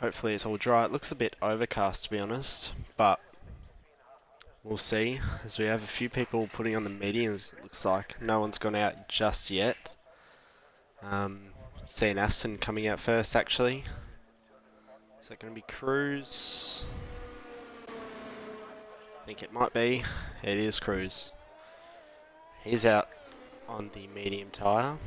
Hopefully it's all dry. It looks a bit overcast to be honest, but we'll see. As we have a few people putting on the mediums, it looks like no one's gone out just yet. Seeing Aston coming out first actually. Is that going to be Cruz? I think it might be. It is Cruz. He's out on the medium tyre.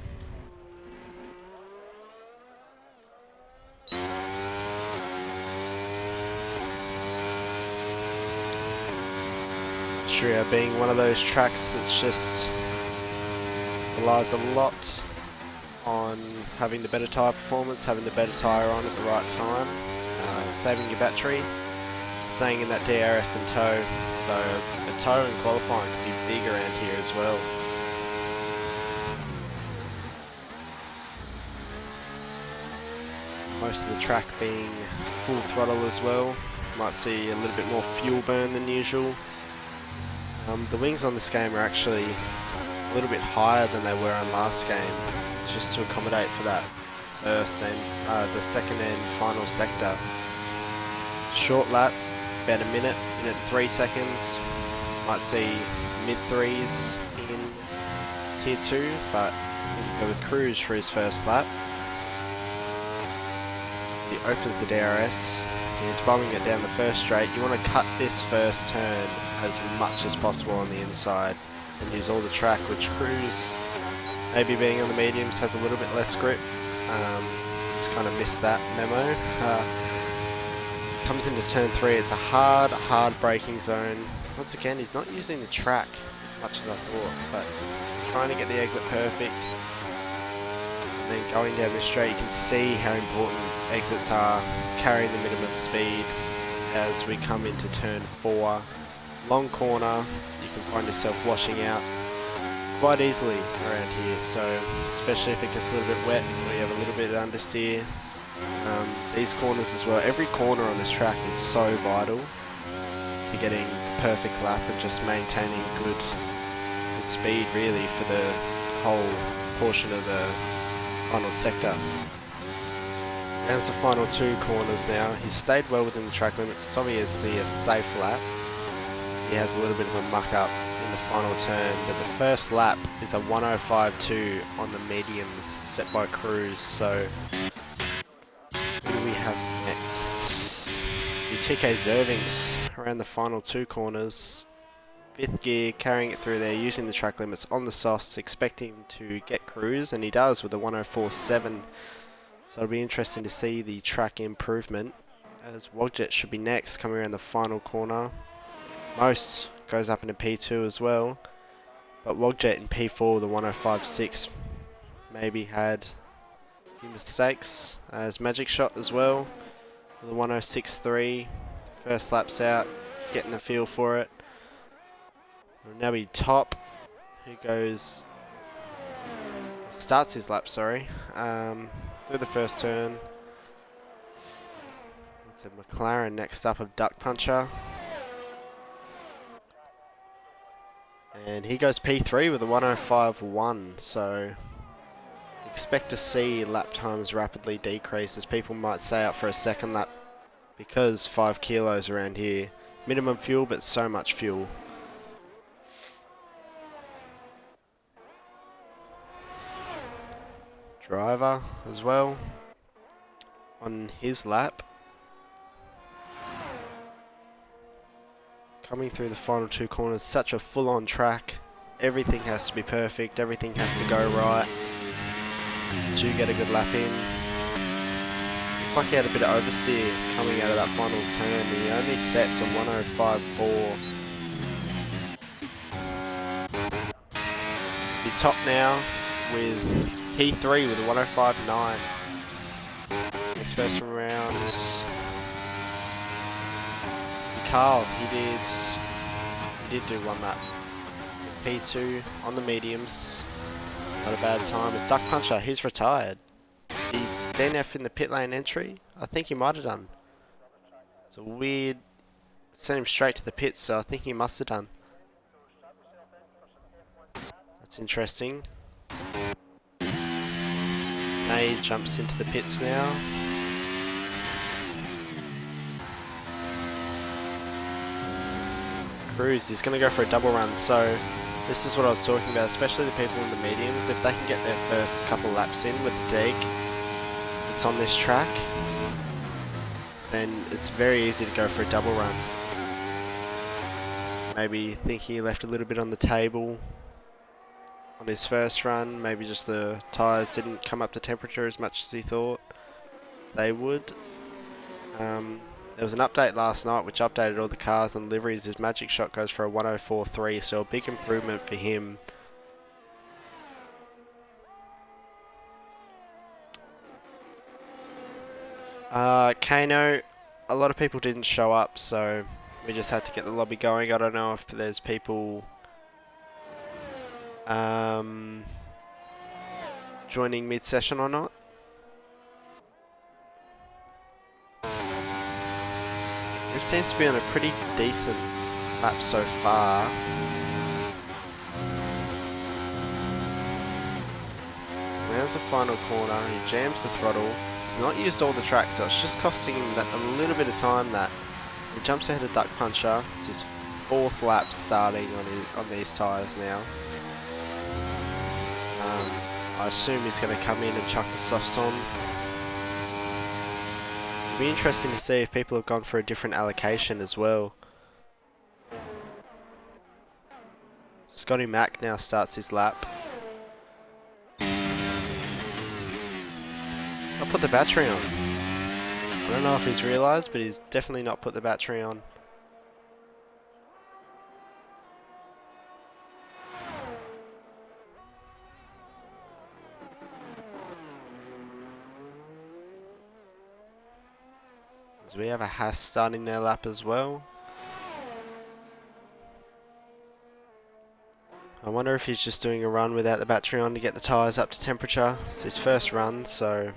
Austria being one of those tracks that's just relies a lot on having the better tyre performance, having the better tyre on at the right time, saving your battery, staying in that DRS and tow. So a tow in qualifying could be big around here as well. Most of the track being full throttle as well. Might see a little bit more fuel burn than usual. The wings on this game are actually a little bit higher than they were on last game, just to accommodate for that first and the second and final sector. Short lap, about a minute and 3 seconds. Might see mid threes in tier 2, but we'll go with Cruz for his first lap. He opens the DRS, he's bombing it down the first straight. You want to cut this first turn as much as possible on the inside and use all the track, which Cruz, maybe being on the mediums, has a little bit less grip. Just kind of missed that memo. Comes into turn 3, it's a hard braking zone. Once again, he's not using the track as much as I thought, but trying to get the exit perfect. And then going down the straight, you can see how important exits are, carrying the minimum speed as we come into turn 4. Long corner, you can find yourself washing out quite easily around here, so especially if it gets a little bit wet or you have a little bit of understeer. These corners as well, every corner on this track is so vital to getting the perfect lap and just maintaining good speed really for the whole portion of the final sector. Rounds the final 2 corners now. He's stayed well within the track limits. It's obviously a safe lap. He has a little bit of a muck up in the final turn, but the first lap is a 105.2 on the mediums set by Cruz. So who do we have next? The TK Zervings around the final 2 corners. 5th gear, carrying it through there, using the track limits on the softs, expecting to get Cruz, and he does with a 104.7. So it'll be interesting to see the track improvement, as Wogjet should be next, coming around the final corner. Most goes up into P2 as well, but Wogjet in P4 with a 105.6 maybe had a few mistakes, as Magic Shot as well with a 106.3. First lap's out, getting the feel for it. It'll now be Top, who starts his lap, sorry, through the first turn. It's a McLaren next up of Duck Puncher. And he goes P3 with a 105.1, so expect to see lap times rapidly decrease, as people might say, out for a second lap, because 5 kilos around here. Minimum fuel, but so much fuel. Driver as well on his lap. Coming through the final 2 corners, such a full-on track. Everything has to be perfect, everything has to go right to get a good lap in. Looks like he had a bit of oversteer coming out of that final turn. He only sets a 105.4. Be top now with P3 with a 105.9. This first round. Carl, he did do one lap. P2 on the mediums. Not a bad time. It's Duck Puncher, he's retired. He DNF in the pit lane entry. I think he might have done. It's a weird, sent him straight to the pits, so I think he must have done. That's interesting. May jumps into the pits now. cruised. He's going to go for a double run, so this is what I was talking about, especially the people in the mediums. If they can get their first couple laps in with the dig that's on this track, then it's very easy to go for a double run. Maybe thinking he left a little bit on the table on his first run, maybe just the tyres didn't come up to temperature as much as he thought they would. There was an update last night which updated all the cars and liveries. His Magic Shot goes for a 104.3, so a big improvement for him. Kano, a lot of people didn't show up, so we just had to get the lobby going. I don't know if there's people joining mid-session or not. It seems to be on a pretty decent lap so far. There's the final corner, he jams the throttle. He's not used all the track, so it's just costing him that a little bit of time. That he jumps ahead of Duck Puncher. It's his 4th lap starting on these tyres now. I assume he's going to come in and chuck the softs on. It'll be interesting to see if people have gone for a different allocation as well. Scotty Mack now starts his lap. I'll put the battery on. I don't know if he's realised, but he's definitely not put the battery on. As we have a Haas starting their lap as well. I wonder if he's just doing a run without the battery on to get the tyres up to temperature. It's his first run, so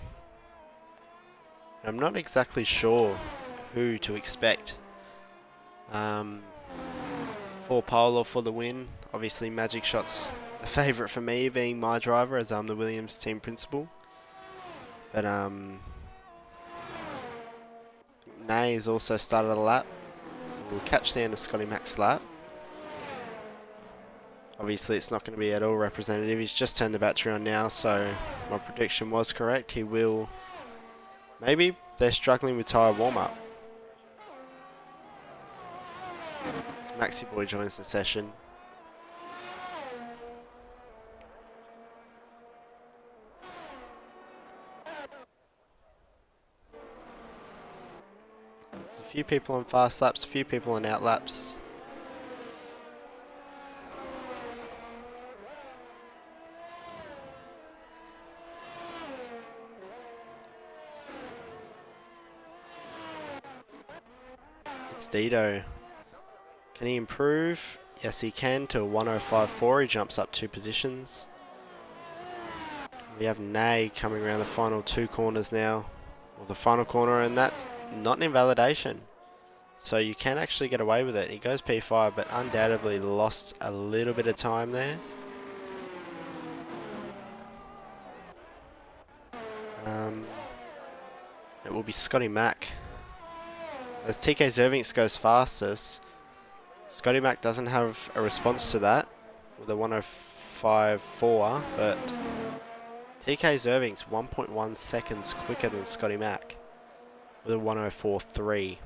I'm not exactly sure who to expect for pole or for the win. Obviously Magic Shot's a favourite for me, being my driver, as I'm the Williams team principal. But Nay's also started a lap. We'll catch the end of Scotty Mack's lap. Obviously it's not going to be at all representative. He's just turned the battery on now, so my prediction was correct. He will... Maybe they're struggling with tyre warm-up. Maxi Boy joins the session. There's a few people on fast laps, a few people on out laps. It's Dito. Can he improve? Yes, he can, to a 105.4. He jumps up 2 positions. We have Nay coming around the final 2 corners now. Or the final corner, and that, not an invalidation. So you can actually get away with it. He goes P5, but undoubtedly lost a little bit of time there. It will be Scotty Mack. As TK Zervinks goes fastest, Scotty Mack doesn't have a response to that with a 105.4, but TK Zervinks 1.1 seconds quicker than Scotty Mack with a 104.3.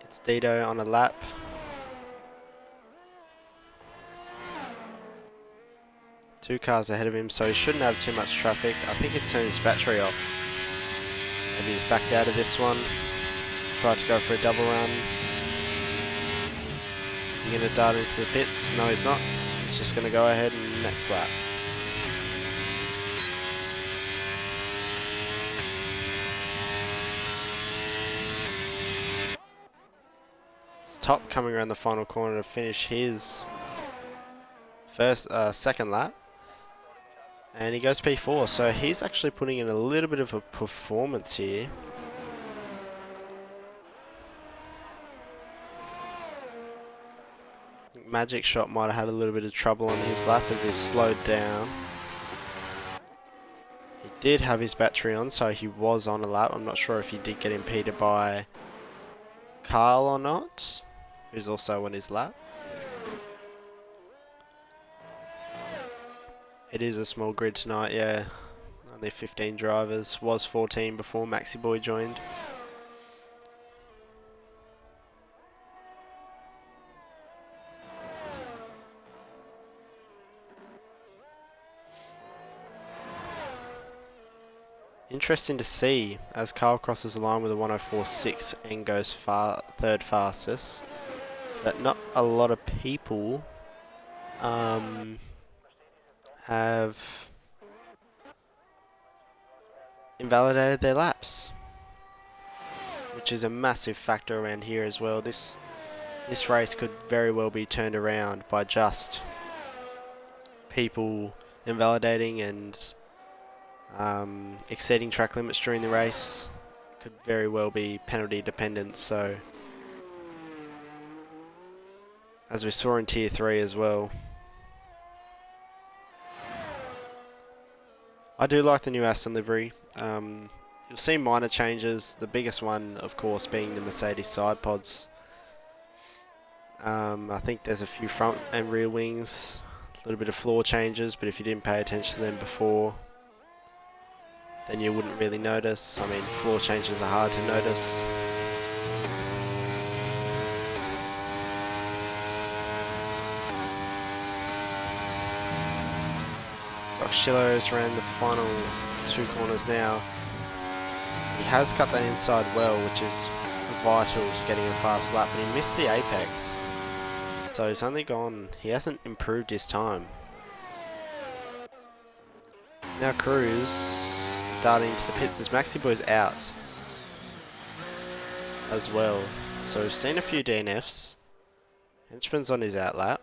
It's Dito on a lap. Two cars ahead of him, so he shouldn't have too much traffic. I think he's turned his battery off. Maybe he's backed out of this one. Tried to go for a double run. He's going to dart into the pits. No, he's not. He's just going to go ahead and next lap. It's Top coming around the final corner to finish his second lap. And he goes P4, so he's actually putting in a little bit of a performance here. Magic Shot might have had a little bit of trouble on his lap as he slowed down. He did have his battery on, so he was on a lap. I'm not sure if he did get impeded by Carl or not, who's also on his lap. It is a small grid tonight, yeah. Only 15 drivers. Was 14 before Maxi Boy joined. Interesting to see as Carl crosses the line with a 104.6 and goes third fastest, that not a lot of people have invalidated their laps, which is a massive factor around here as well. This race could very well be turned around by just people invalidating and exceeding track limits during the race. Could very well be penalty dependent, so as we saw in Tier 3 as well. I do like the new Aston livery. You'll see minor changes, the biggest one of course being the Mercedes side pods. I think there's a few front and rear wings, a little bit of floor changes, but if you didn't pay attention to them before, then you wouldn't really notice. I mean, floor changes are hard to notice. So Schiller's ran the final 2 corners now. He has cut that inside well, which is vital to getting a fast lap, but he missed the apex. So he's only gone, he hasn't improved his time. Now Cruz darting into the pits as Maxi Boy's out as well. So we've seen a few DNFs. Henchman's on his out lap.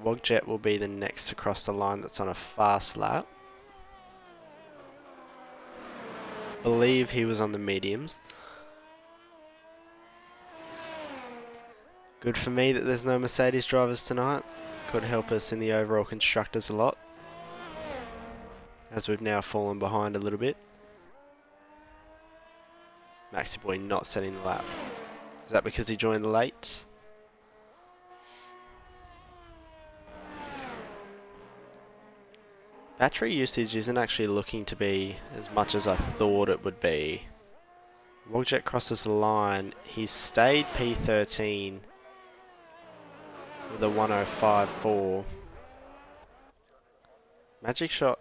Wogjet will be the next to cross the line that's on a fast lap. Believe he was on the mediums. Good for me that there's no Mercedes drivers tonight. Could help us in the overall constructors a lot, as we've now fallen behind a little bit. Maxi Boy not setting the lap. Is that because he joined late? Battery usage isn't actually looking to be as much as I thought it would be. Wogjet crosses the line. He's stayed P13 with a 105.4. Magic Shot,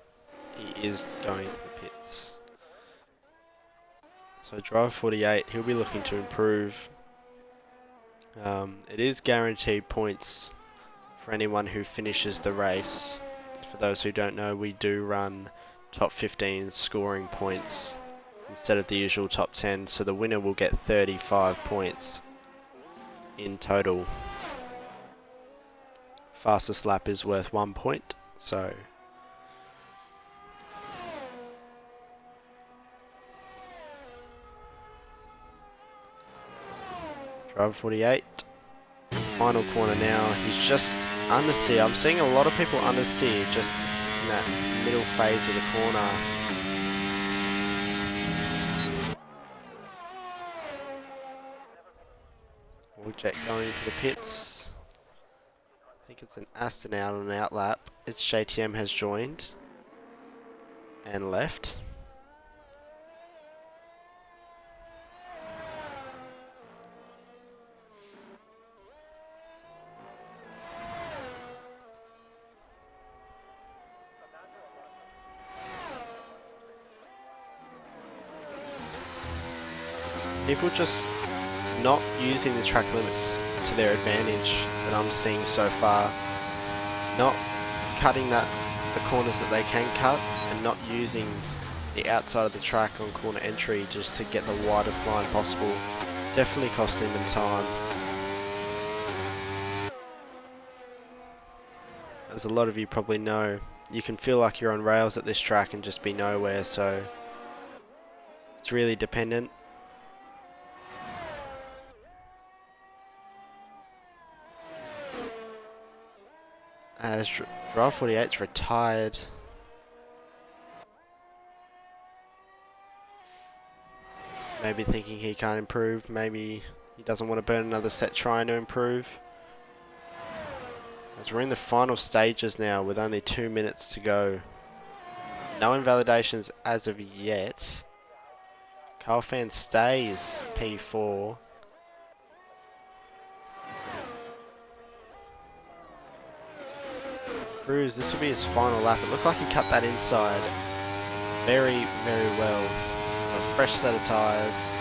he is going to the pits. So driver 48, he'll be looking to improve. It is guaranteed points for anyone who finishes the race. For those who don't know, we do run top 15 scoring points instead of the usual top 10, so the winner will get 35 points in total. Fastest lap is worth 1 point, so driver 48, final corner now. He's just understeer. I'm seeing a lot of people understeer just in that middle phase of the corner. Wogjet going to the pits. I think it's an Aston out on an out lap. It's JTM has joined and left. People just not using the track limits to their advantage that I'm seeing so far. Not cutting the corners that they can cut and not using the outside of the track on corner entry just to get the widest line possible. Definitely costing them time. As a lot of you probably know, you can feel like you're on rails at this track and just be nowhere, so it's really dependent. As driver 48's retired. maybe thinking he can't improve, maybe he doesn't want to burn another set trying to improve. As we're in the final stages now with only 2 minutes to go. No invalidations as of yet. Carl Fan stays P4. Cruz, this will be his final lap. It looked like he cut that inside very, very well. A fresh set of tyres.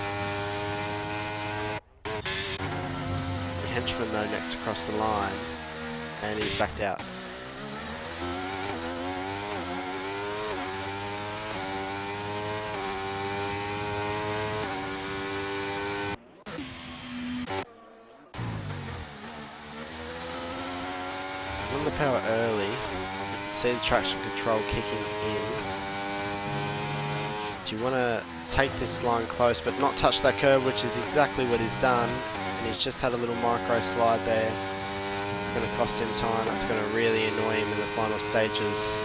The henchman though next across the line, and he's backed out. On the power early, you can see the traction control kicking in. So you want to take this line close but not touch that curb, which is exactly what he's done. And he's just had a little micro slide there. It's going to cost him time. That's going to really annoy him in the final stages.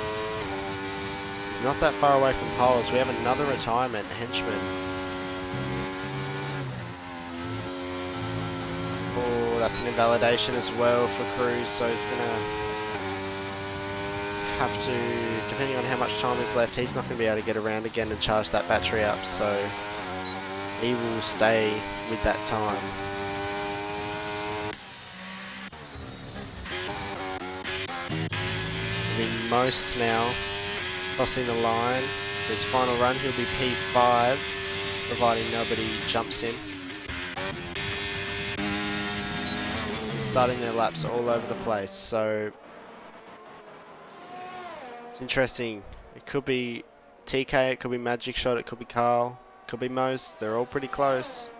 He's not that far away from poles. We have another retirement, henchman. Oh, that's an invalidation as well for Cruz, so he's going to have to, depending on how much time is left, he's not going to be able to get around again and charge that battery up, so he will stay with that time. It'll be Most now, crossing the line. His final run, he'll be P5, providing nobody jumps him. Starting their laps all over the place, so it's interesting. It could be TK, it could be Magic Shot, it could be Carl, it could be Most. They're all pretty close.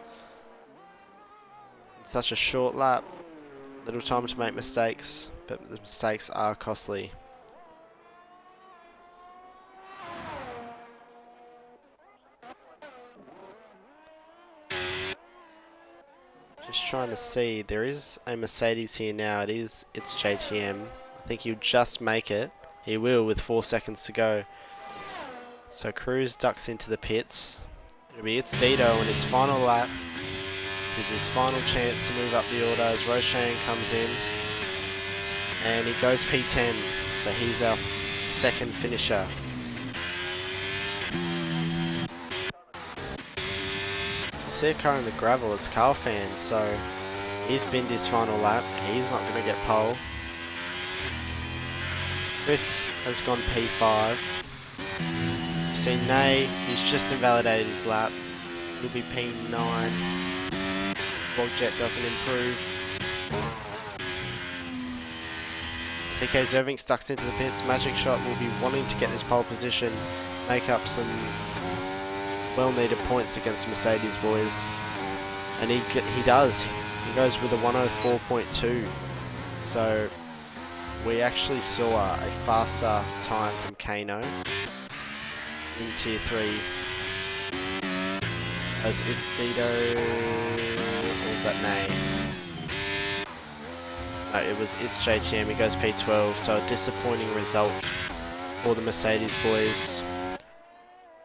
It's such a short lap, little time to make mistakes, but the mistakes are costly. Just trying to see, there is a Mercedes here now. It's JTM. I think he'll just make it. He will with 4 seconds to go. So Cruz ducks into the pits. It'll be It's Dito on his final lap. This is his final chance to move up the order as Roshan comes in. And he goes P10. So he's our second finisher. See a car in the gravel, it's Carl Fan, so he's binned his final lap. He's not going to get pole. Chris has gone P5. You see Nay, he's just invalidated his lap. He'll be P9. Logjet doesn't improve. DK Zerving stuck into the pits. Magic Shot will be wanting to get this pole position, make up some well-needed points against Mercedes boys, and he does. He goes with a 104.2, so we actually saw a faster time from Kano in Tier 3 as It's Dito, what was that name? No, it was It's JTM. He goes P12, so a disappointing result for the Mercedes boys.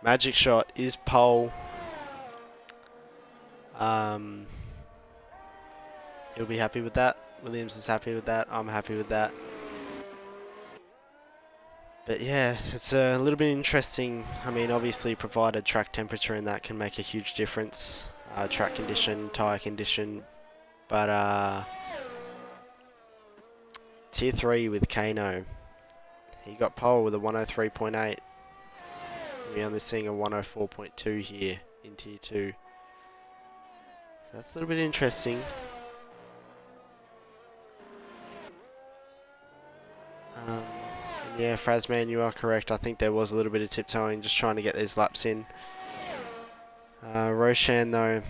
Magic Shot is pole. He'll be happy with that. Williams is happy with that. I'm happy with that. But yeah, it's a little bit interesting. I mean, obviously provided track temperature and that can make a huge difference. Track condition, tyre condition. But Tier 3 with Kano. He got pole with a 103.8. We're only seeing a 104.2 here in Tier 2. So that's a little bit interesting. Yeah, Frazman, you are correct. I think there was a little bit of tiptoeing, just trying to get these laps in. Roshan though.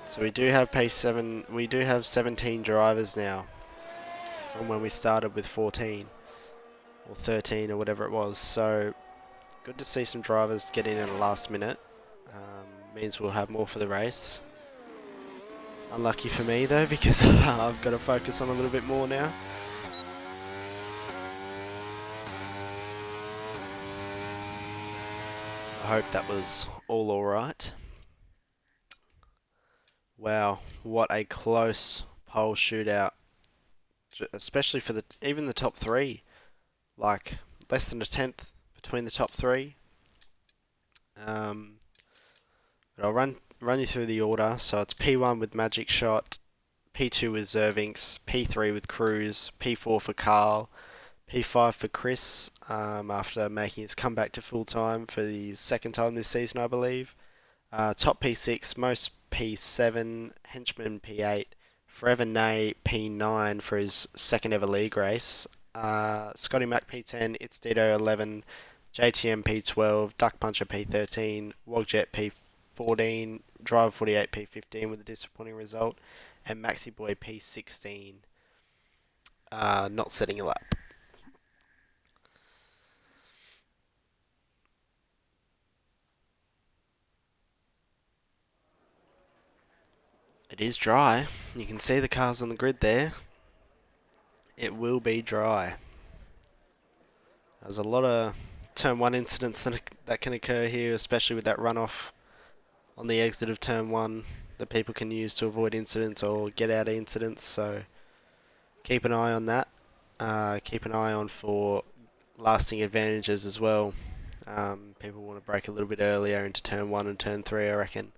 So we do have pace 7. We do have 17 drivers now. From when we started with 14. Or 13 or whatever it was. So good to see some drivers get in at the last minute. Means we'll have more for the race. Unlucky for me though, because I've got to focus on a little bit more now. I hope that was all alright. Wow, what a close pole shootout, especially for even the top three. Like less than a tenth between the top three. But I'll run you through the order. So it's P1 with Magic Shot, P2 with Zervinx, P3 with Cruz, P4 for Carl, P5 for Chris, after making his comeback to full time for the second time this season, I believe. Top P6, Most P7, Henchman P8, Forever Nay P9 for his second ever league race. Scotty Mac P10, It's Dito 11, JTM P12, Duck Puncher P13, Wogjet P14, Driver 48 P15 with a disappointing result, and Maxi Boy P16 not setting a lap. It is dry. You can see the cars on the grid there. It will be dry. There's a lot of turn 1 incidents that can occur here, especially with that runoff on the exit of turn 1 that people can use to avoid incidents or get out of incidents. So keep an eye on that. Keep an eye on for lasting advantages as well. People want to brake a little bit earlier into turn 1 and turn 3, I reckon,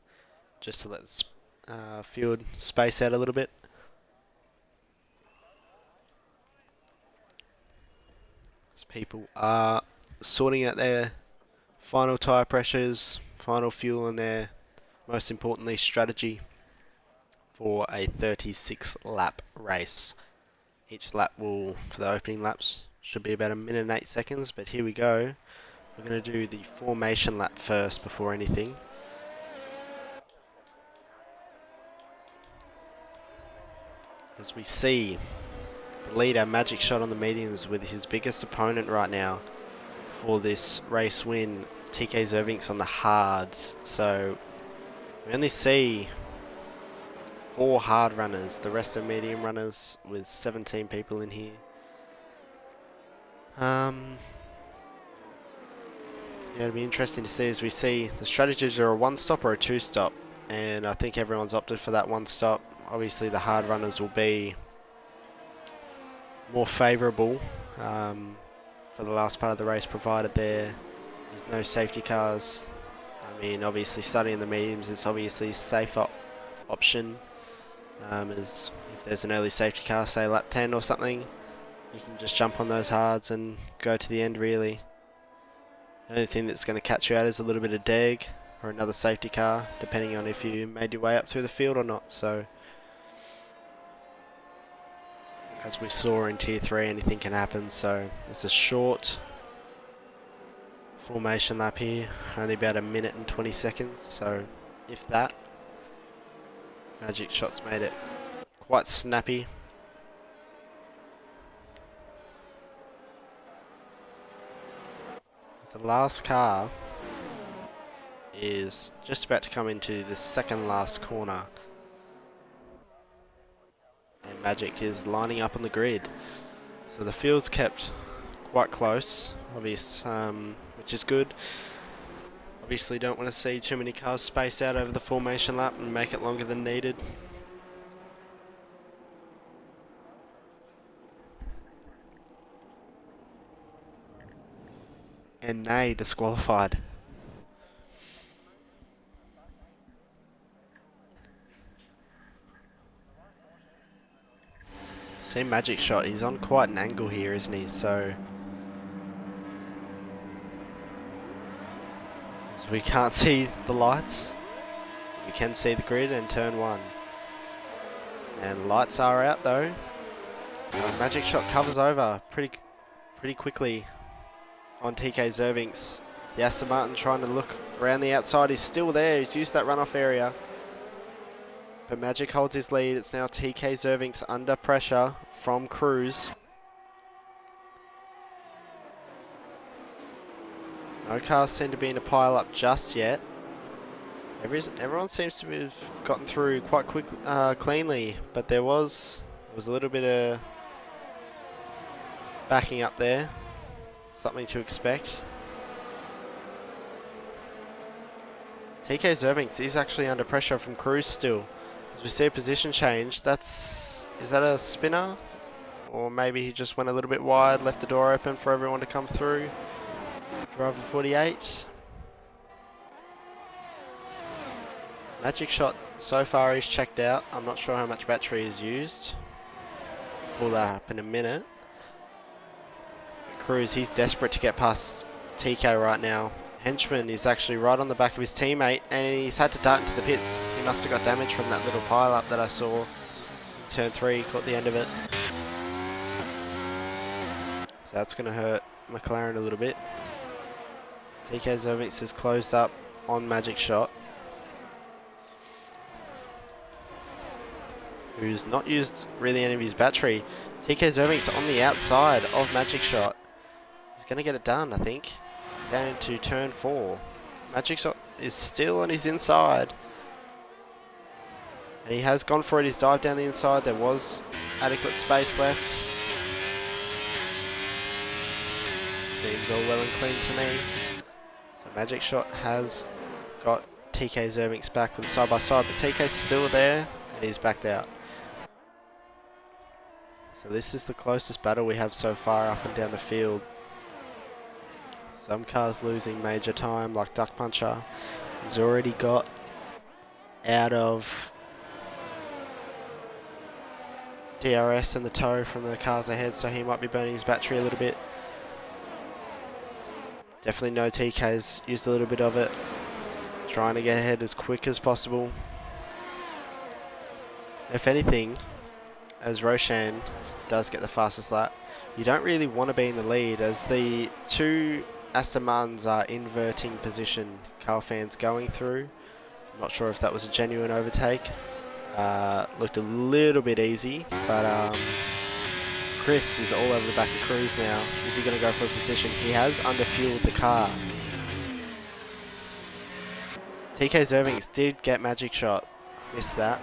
just to let the field space out a little bit. As people are sorting out their final tyre pressures, final fuel, and their, most importantly, strategy for a 36 lap race. Each lap will, for the opening laps, should be about 1 minute and 8 seconds, but here we go. We're going to do the formation lap first before anything. As we see the leader, Magic Shot on the mediums with his biggest opponent right now for this race win, TK Zervinx on the hards. So we only see 4 hard runners, the rest are medium runners with 17 people in here. Yeah, it'll be interesting to see as we see the strategies are a 1-stop or a 2-stop, and I think everyone's opted for that 1-stop. Obviously the hard runners will be more favourable for the last part of the race, provided there is no safety cars. I mean, obviously starting in the mediums is obviously a safer option, as if there's an early safety car, say lap 10 or something, you can just jump on those hards and go to the end really. The only thing that's going to catch you out is a little bit of deg or another safety car, depending on if you made your way up through the field or not. So as we saw in Tier 3, anything can happen. So it's a short formation lap here, only about 1 minute and 20 seconds. So if that, Magic Shot's made it quite snappy. The last car is just about to come into the second last corner, and Magic is lining up on the grid. So the field's kept quite close, which is good. Obviously don't want to see too many cars space out over the formation lap and make it longer than needed. And Nay disqualified. See Magic Shot, he's on quite an angle here, isn't he? So we can't see the lights. We can see the grid and turn 1. And lights are out though. Magic Shot covers over pretty quickly on TK Zervinx. The Aston Martin trying to look around the outside. He's still there. He's used that runoff area. But Magic holds his lead. It's now TK Zervinx under pressure from Cruz. No cars seem to be in a pile up just yet. Everyone seems to have gotten through quite cleanly, but there was a little bit of backing up there. Something to expect. TK Zervinx is actually under pressure from Cruz still. As we see a position change, is that a spinner? Or maybe he just went a little bit wide, left the door open for everyone to come through. Driver 48. Magic Shot so far is checked out. I'm not sure how much battery is used. Pull that up in a minute. Cruz, he's desperate to get past TK right now. Henchman is actually right on the back of his teammate and he's had to dart into the pits. He must have got damage from that little pile up that I saw. Turn 3, caught the end of it. So that's going to hurt McLaren a little bit. TK Zervix is closed up on Magic Shot, who's not used really any of his battery. TK Zervix on the outside of Magic Shot. He's going to get it done, I think. Down to turn 4. Magic Shot is still on his inside. And he has gone for it. He's dived down the inside. There was adequate space left. Seems all well and clean to me. So Magic Shot has got TK Zervix back with side by side, but TK's still there and he's backed out. So this is the closest battle we have so far up and down the field. Some cars losing major time, like Duck Puncher. He's already got out of DRS and the tow from the cars ahead, so he might be burning his battery a little bit. Definitely no TK's used a little bit of it. Trying to get ahead as quick as possible. If anything, as Roshan does get the fastest lap, you don't really want to be in the lead as the two Aston Martins are inverting position. Car fans going through. I'm not sure if that was a genuine overtake. Looked a little bit easy, but Chris is all over the back of Cruz now. Is he going to go for a position? He has underfueled the car. TK Zervix did get Magic Shot. Missed that.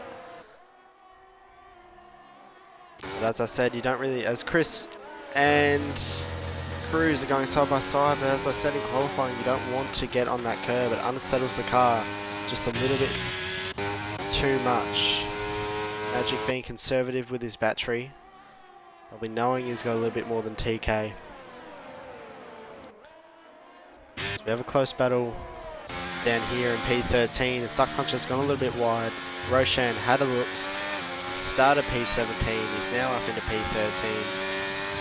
But as I said, you don't really, as Chris and Cruz are going side by side, but as I said in qualifying, you don't want to get on that curb. It unsettles the car just a little bit too much. Magic being conservative with his battery, probably knowing he's got a little bit more than TK. So we have a close battle down here in P13. The Duck Puncher's gone a little bit wide. Roshan had a look. Started P17, he's now up into P13.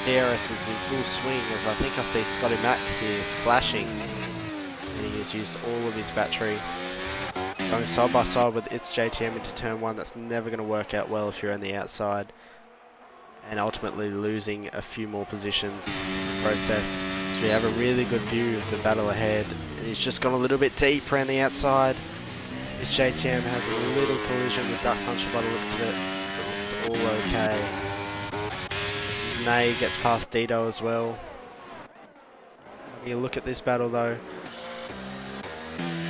DRS is in full swing as I think I see Scotty Mack here flashing. And he has used all of his battery. Going side by side with its JTM into turn 1, that's never going to work out well if you're on the outside. And ultimately losing a few more positions in the process. So we have a really good view of the battle ahead. And he's just gone a little bit deep around the outside. This JTM has a little collision with Duck Puncher by the looks of it. It's all okay. Nay gets past Dido as well. When you look at this battle though,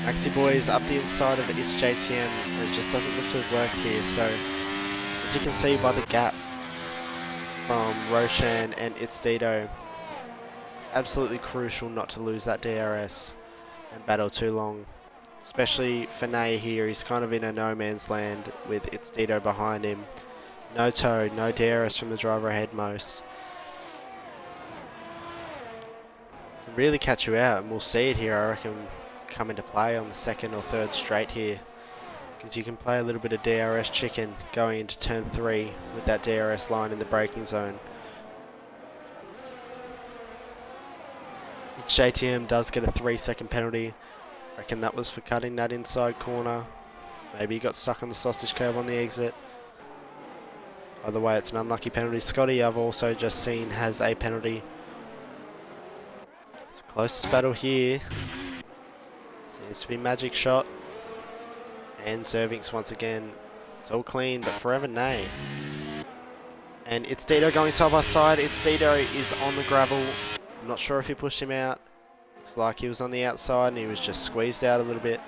Maxi Boy is up the inside of its JTM and it just doesn't look to have worked here. So as you can see by the gap from Roshan and its Dido, it's absolutely crucial not to lose that DRS and battle too long. Especially for Nay here, he's kind of in a no man's land with its Dido behind him. No tow, no DRS from the driver ahead most. Can really catch you out, and we'll see it here, I reckon, come into play on the second or third straight here. Because you can play a little bit of DRS chicken going into turn 3 with that DRS line in the braking zone. Its JTM does get a 3-second penalty. I reckon that was for cutting that inside corner. Maybe he got stuck on the sausage curb on the exit. Either way, it's an unlucky penalty. Scotty, I've also just seen, has a penalty. It's the closest battle here. Seems to be Magic Shot. And Zervix once again. It's all clean, but forever Nay. And it's Dido going side by side. It's Dido is on the gravel. I'm not sure if he pushed him out. Looks like he was on the outside and he was just squeezed out a little bit.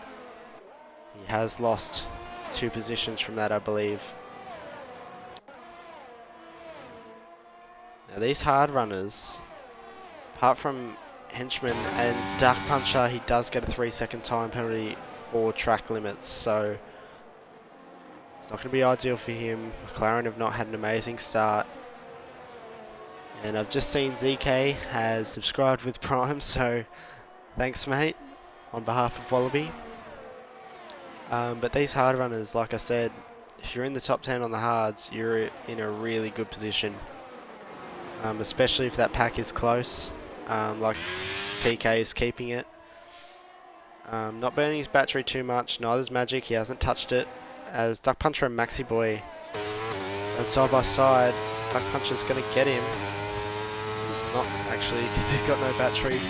He has lost 2 positions from that, I believe. Now these hard runners, apart from Henchman and Duck Puncher, he does get a 3-second time penalty for track limits. So It's not going to be ideal for him. McLaren have not had an amazing start. And I've just seen ZK has subscribed with Prime, so thanks mate, on behalf of Wallaby. But these hard runners, like I said, if you're in the top 10 on the hards, you're in a really good position. Especially if that pack is close, like TK is keeping it. Not burning his battery too much, neither's Magic, he hasn't touched it. As Duck Puncher and Maxi Boy and side by side, Duck Puncher's going to get him. Not actually, because he's got no battery.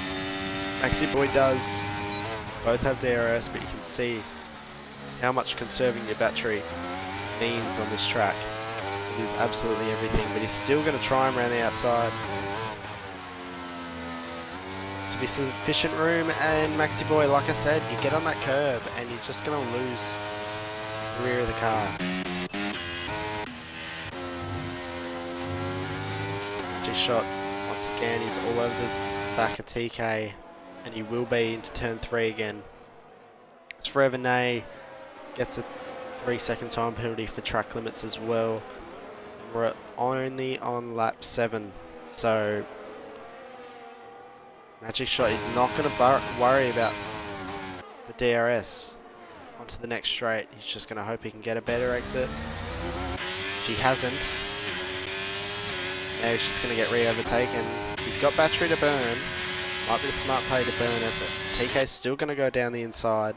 Maxi Boy does. Both have DRS, but you can see how much conserving your battery means on this track. It is absolutely everything, but he's still going to try him around the outside. To be sufficient room, and Maxi Boy, like I said, you get on that curb and you're just going to lose the rear of the car. G-Shot, once again, he's all over the back of TK, and he will be into turn 3 again. It's Forever Nay, gets a 3-second time penalty for track limits as well. We're only on lap 7, so Magic Shot is not going to worry about the DRS onto the next straight. He's just going to hope he can get a better exit. He hasn't. Now he's just going to get re-overtaken. He's got battery to burn. Might be a smart play to burn it, but TK's still going to go down the inside.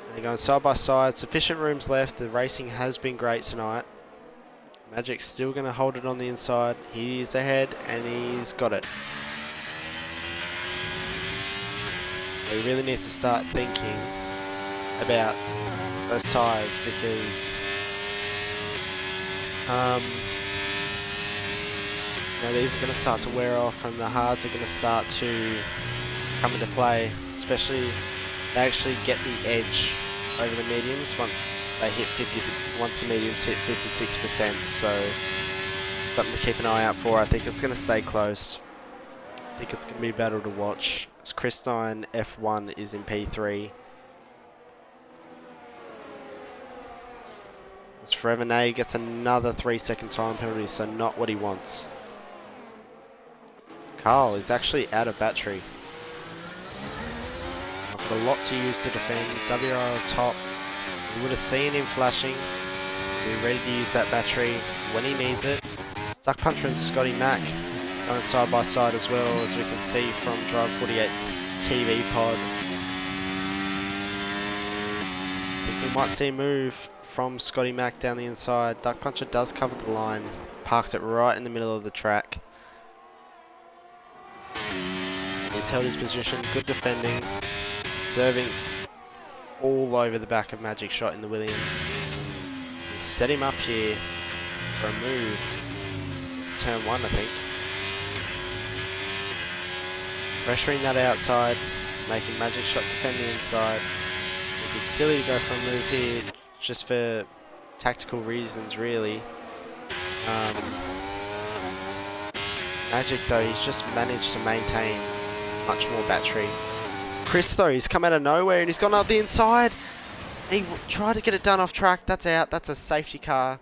And they're going side by side. Sufficient rooms left. The racing has been great tonight. Magic's still going to hold it on the inside. He's ahead and he's got it. He really needs to start thinking about those tyres because these are going to start to wear off and the hards are going to start to come into play, especially if they actually get the edge over the mediums once they hit once the mediums hit 56%. So something to keep an eye out for. I think it's going to stay close. I think it's going to be a battle to watch. As Chris 9 F1 is in P3. As Forever Nay gets another 3-second time penalty, so not what he wants. Carl is actually out of battery. I've got a lot to use to defend. WRL top. You would have seen him flashing. Be ready to use that battery when he needs it. Duck Puncher and Scotty Mack going side by side as well, as we can see from Drive 48's TV pod. I think we might see a move from Scotty Mack down the inside. Duck Puncher does cover the line. Parks it right in the middle of the track. He's held his position, good defending. Zerving's all over the back of Magic Shot in the Williams. He set him up here for a move. Turn 1, I think. Pressuring that outside, making Magic Shot defend the inside. It'd be silly to go for a move here, just for tactical reasons, really. Magic, though, he's just managed to maintain much more battery. Chris, though, he's come out of nowhere and he's gone up the inside. He tried to get it done off track. That's out. That's a safety car.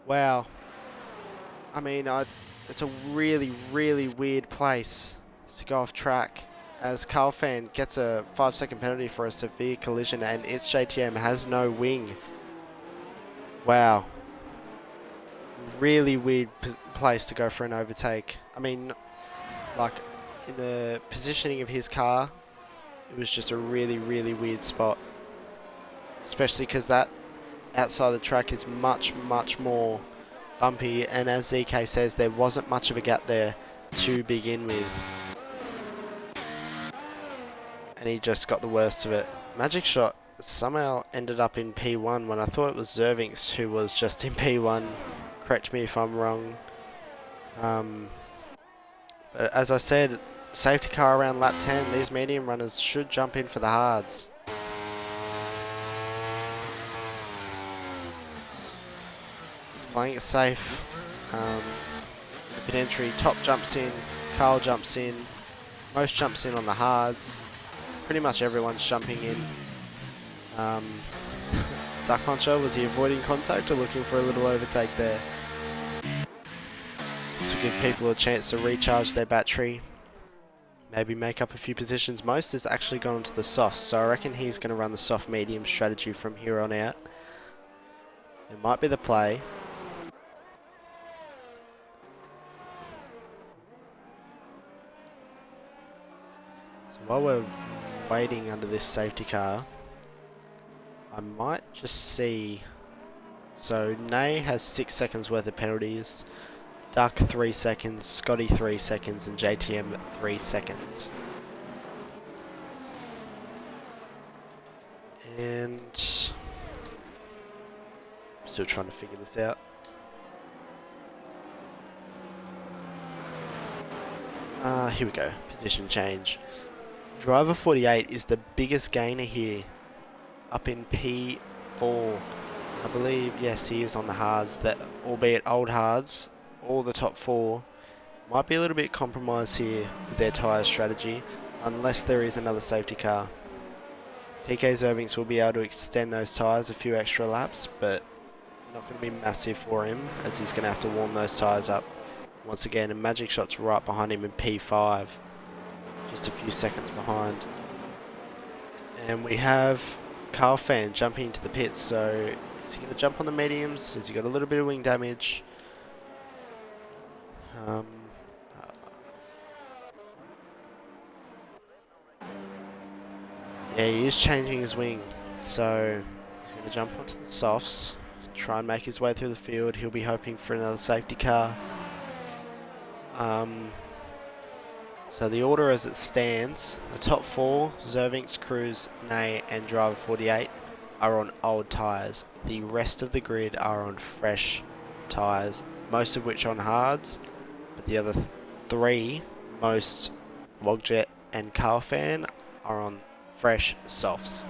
Wow. I mean, it's a really, really weird place to go off track, as Carl Fan gets a 5-second penalty for a severe collision and its JTM has no wing. Wow. Really weird place to go for an overtake. I mean, like, in the positioning of his car, it was just a really, really weird spot. Especially because that outside the track is much, much more bumpy, and as ZK says, there wasn't much of a gap there to begin with. And he just got the worst of it. Magic Shot somehow ended up in P1 when I thought it was Zervings who was just in P1. Correct me if I'm wrong. But as I said, safety car around lap 10. These medium runners should jump in for the hards. He's playing it safe. The pit entry, Top jumps in, Carl jumps in, most jumps in on the hards. Pretty much everyone's jumping in. duck puncher? Was he avoiding contact or looking for a little overtake there? To give people a chance to recharge their battery. Maybe make up a few positions. Most has actually gone into the softs, so I reckon he's going to run the soft medium strategy from here on out. It might be the play. So while we're waiting under this safety car, I might just see... So Nay has 6 seconds worth of penalties. Duck 3 seconds, Scotty 3 seconds, and JTM 3 seconds. And still trying to figure this out. Here we go. Position change. Driver 48 is the biggest gainer here. Up in P4. I believe, yes, he is on the hards, that, albeit old hards. All the top 4 might be a little bit compromised here with their tyre strategy, unless there is another safety car. TK Zervinks will be able to extend those tyres a few extra laps, but not going to be massive for him, as he's going to have to warm those tyres up once again. And Magic Shot's right behind him in P5, just a few seconds behind. And we have Carl Fan jumping into the pits, so is he going to jump on the mediums? Has he got a little bit of wing damage? Yeah, he is changing his wing, so he's going to jump onto the softs, try and make his way through the field. He'll be hoping for another safety car. So the order as it stands, the top 4, Zervinks, Cruz, Nay and Driver 48 are on old tyres. The rest of the grid are on fresh tyres, most of which on hards. But the other 3, most, Logjet and Carfan, are on fresh softs.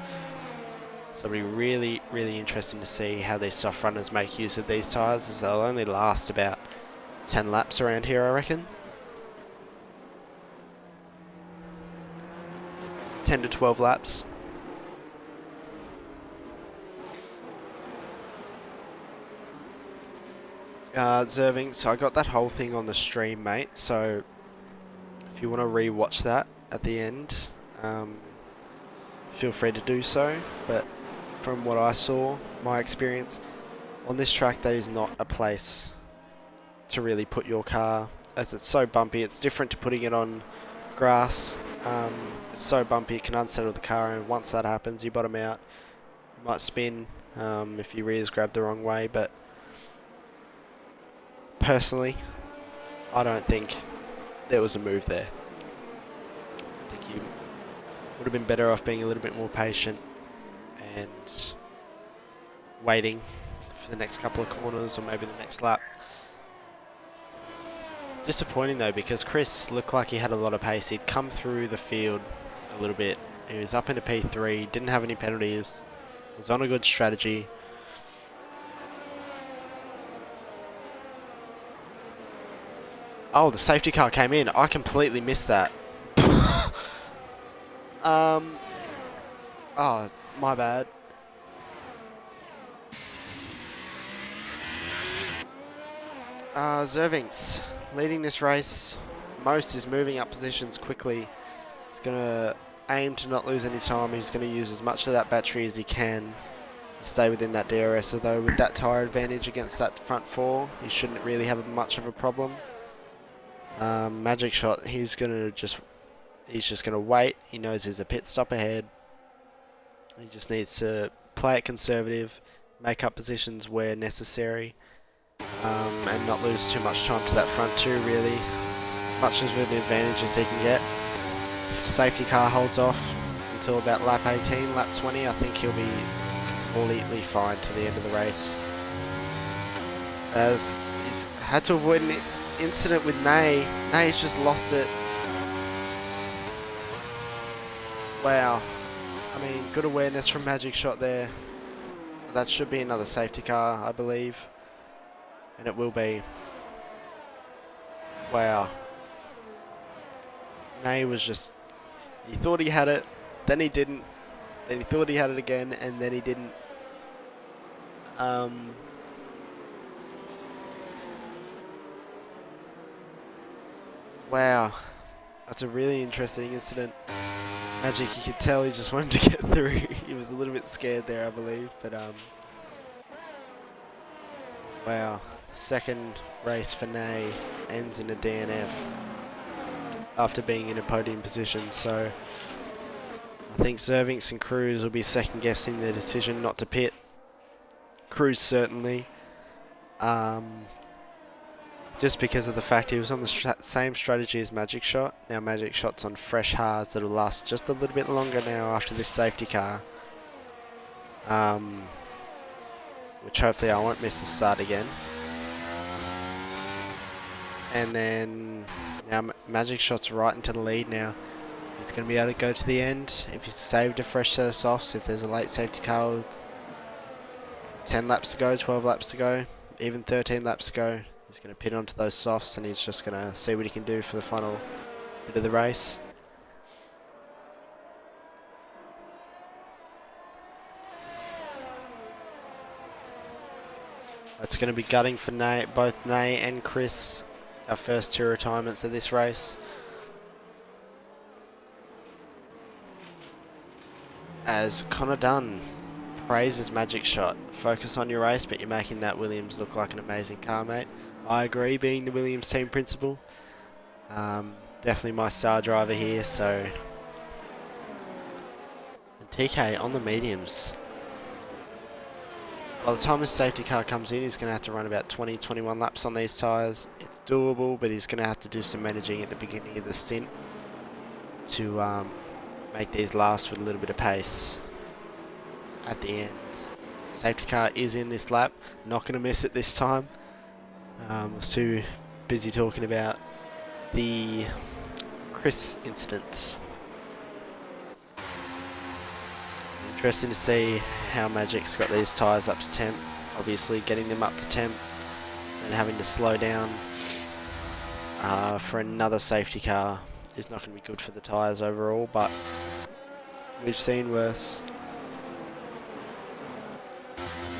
So it'll be really, really interesting to see how these soft runners make use of these tyres, as they'll only last about 10 laps around here, I reckon. 10 to 12 laps. Zerving, so I got that whole thing on the stream, mate, so if you want to re-watch that at the end, feel free to do so. But from what I saw, my experience, on this track, that is not a place to really put your car, as it's so bumpy. It's different to putting it on grass. It's so bumpy, it can unsettle the car, and once that happens, you bottom out. You might spin if your rear's grabbed the wrong way, but personally, I don't think there was a move there. I think you would have been better off being a little bit more patient and waiting for the next couple of corners, or maybe the next lap. It's disappointing though, because Chris looked like he had a lot of pace. He'd come through the field a little bit. He was up into P3, didn't have any penalties, was on a good strategy. Oh, the safety car came in. I completely missed that. Oh, my bad. Zervinks leading this race. Most is moving up positions quickly. He's going to aim to not lose any time. He's going to use as much of that battery as he can to stay within that DRS. Although with that tyre advantage against that front 4, he shouldn't really have much of a problem. Magic Shot, he's just gonna wait. He knows there's a pit stop ahead. He just needs to play it conservative, make up positions where necessary, and not lose too much time to that front 2 really, as much as with the advantages he can get. If safety car holds off until about lap 18, lap 20, I think he'll be completely fine to the end of the race, as he's had to avoid an incident with Nay. Nay's just lost it. Wow. I mean, good awareness from Magic Shot there. That should be another safety car, I believe. And it will be. Wow. Nay was just... He thought he had it, then he didn't. Then he thought he had it again, and then he didn't. Wow, that's a really interesting incident. Magic, you could tell he just wanted to get through. He was a little bit scared there, I believe, but wow. Second race for Nay ends in a DNF after being in a podium position, so I think Zervinks and Cruz will be second guessing their decision not to pit. Cruz certainly. Just because of the fact he was on the same strategy as Magic Shot. Now Magic Shot's on fresh hards that'll last just a little bit longer now after this safety car. Which hopefully I won't miss the start again. And then now Magic Shot's right into the lead now. He's going to be able to go to the end if he's saved a fresh set of softs. If there's a late safety car with 10 laps to go, 12 laps to go, even 13 laps to go, he's going to pit onto those softs and he's just going to see what he can do for the final bit of the race. It's going to be gutting for both Nay and Chris, our first two retirements of this race. As Connor Dunn praises Magic Shot. Focus on your race, but you're making that Williams look like an amazing car, mate. I agree, being the Williams team principal. Definitely my star driver here, so... And TK on the mediums. By the time his safety car comes in, he's going to have to run about 20-21 laps on these tyres. It's doable, but he's going to have to do some managing at the beginning of the stint to make these last with a little bit of pace at the end. Safety car is in this lap. Not going to miss it this time. I was too busy talking about the Chris incident. Interesting to see how Magic's got these tyres up to temp. Obviously getting them up to temp and having to slow down for another safety car is not going to be good for the tyres overall, but we've seen worse.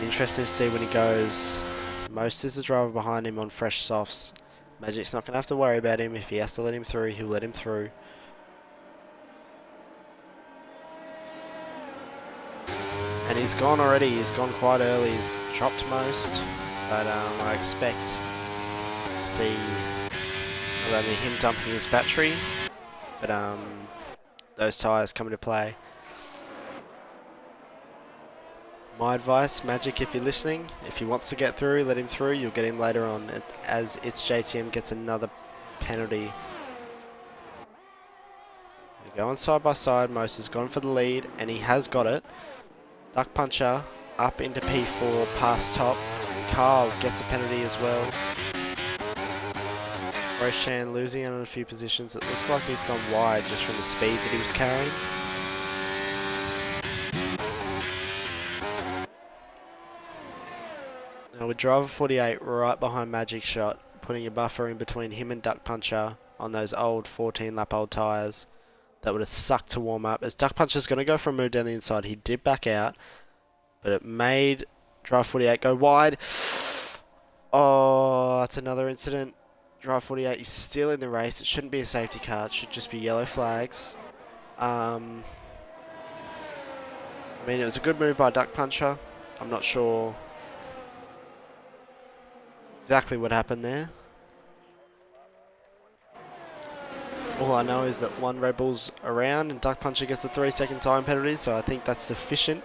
Interesting to see when he goes. Most is the driver behind him on fresh softs. Magic's not going to have to worry about him. If he has to let him through, he'll let him through. And he's gone already. He's gone quite early. He's dropped most. But I expect to see not only him dumping his battery, but those tyres come into play. My advice, Magic, if you're listening, if he wants to get through, let him through. You'll get him later on as its JTM gets another penalty. They're going side by side. Most has gone for the lead, and he has got it. Duck Puncher up into P4 past top. Carl gets a penalty as well. Roshan losing out on a few positions. It looks like he's gone wide just from the speed that he was carrying. Now with driver 48 right behind Magic Shot, putting a buffer in between him and Duck Puncher on those old 14 lap old tyres that would have sucked to warm up. As Duck Puncher's going to go for a move down the inside, he did back out, but it made driver 48 go wide. Oh, that's another incident. Driver 48 is still in the race. It shouldn't be a safety car. It should just be yellow flags. I mean, it was a good move by Duck Puncher. I'm not sure exactly what happened there. All I know is that one Red Bull's around and Duck Puncher gets a 3-second time penalty, so I think that's sufficient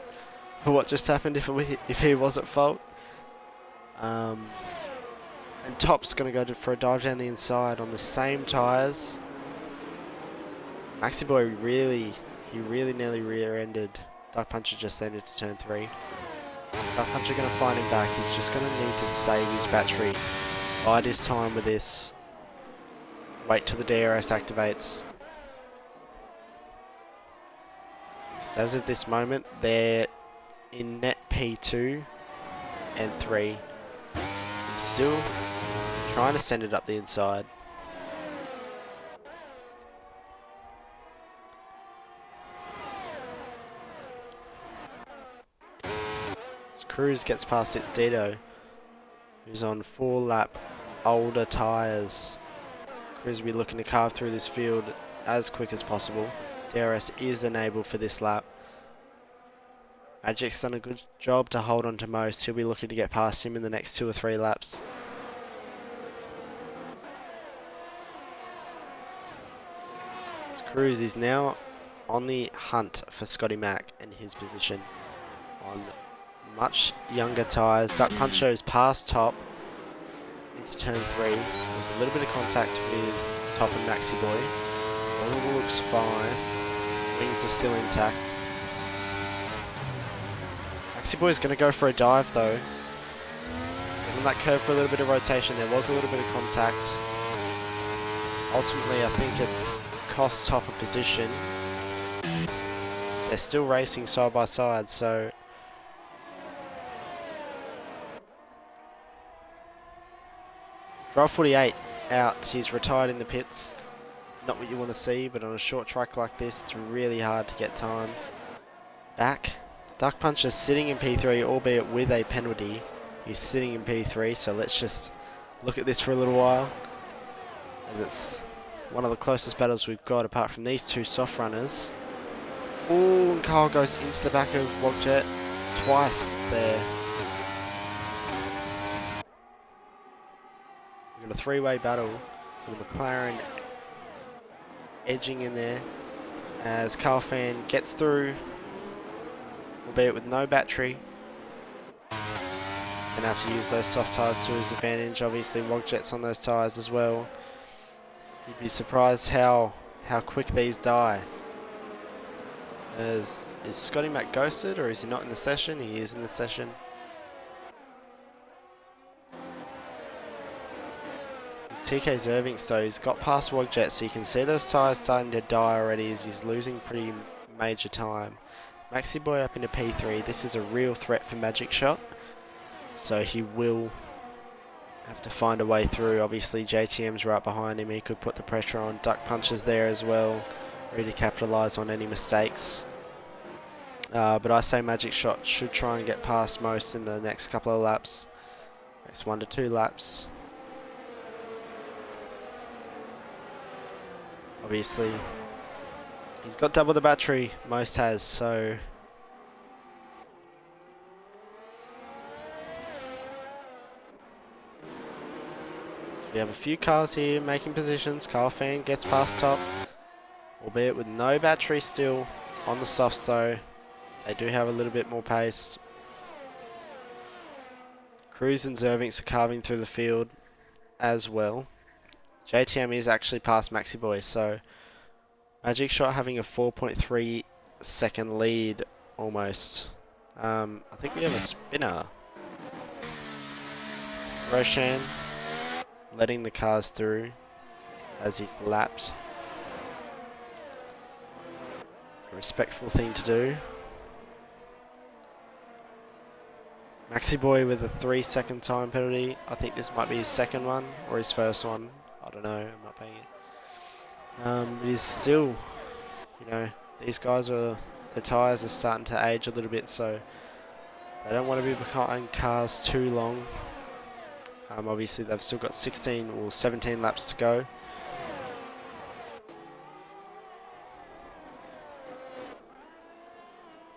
for what just happened if he was at fault. And Top's going to go for a dive down the inside on the same tyres. Maxi Boy really nearly rear-ended Duck Puncher just entered to turn 3. Duck Puncher going to find him back. He's just going to need to save his battery. Bide his time with this. Wait till the DRS activates. As of this moment, they're in net P2 and 3. He's still trying to send it up the inside. Cruz gets past its Dito, who's on 4-lap older tyres. Cruz will be looking to carve through this field as quick as possible. DRS is enabled for this lap. Magic's done a good job to hold on to most. He'll be looking to get past him in the next 2 or 3 laps. Cruz is now on the hunt for Scotty Mack in his position on much younger tyres. Duck Puncho's past top into turn 3. There's a little bit of contact with Top and Maxi Boy. All looks fine. Wings are still intact. Maxi Boy's going to go for a dive though. He's been on that curve for a little bit of rotation. There was a little bit of contact. Ultimately, I think it's cost Top a position. They're still racing side by side, so Drive 48 out. He's retired in the pits. Not what you want to see, but on a short track like this, it's really hard to get time back. Duck Puncher sitting in P3, albeit with a penalty. He's sitting in P3, so let's just look at this for a little while, as it's one of the closest battles we've got apart from these 2 soft runners. Ooh, and Kyle goes into the back of Wogjet twice there. We've got a 3-way battle with McLaren edging in there as Carl Fan gets through, albeit with no battery. He's going to have to use those soft tyres to his advantage. Obviously Wogjet's on those tyres as well. You'd be surprised how quick these die. Is Scotty Mack ghosted, or is he not in the session? He is in the session. TK's Irving, so he's got past Wogjet, so you can see those tyres starting to die already as he's losing pretty major time. Maxi Boy up into P3. This is a real threat for Magic Shot, so he will have to find a way through. Obviously JTM's right behind him. He could put the pressure on. Duck Puncher's there as well, ready to capitalise on any mistakes. But I say Magic Shot should try and get past most in the next couple of laps. Next 1 to 2 laps. Obviously, he's got double the battery, most has, so we have a few cars here making positions. Kyle Fan gets past Top, albeit with no battery still on the softs though. They do have a little bit more pace. Cruz and Zervinks are carving through the field as well. JTM is actually past Maxi Boy, so Magic Shot having a 4.3 second lead almost. I think we have a spinner. Roshan letting the cars through as he's lapped. A respectful thing to do. Maxi Boy with a 3-second time penalty. I think this might be his second one or his first one. I don't know, I'm not paying it. It is still, you know, these guys are, the tyres are starting to age a little bit, so they don't want to be behind cars too long. Obviously they've still got 16 or 17 laps to go.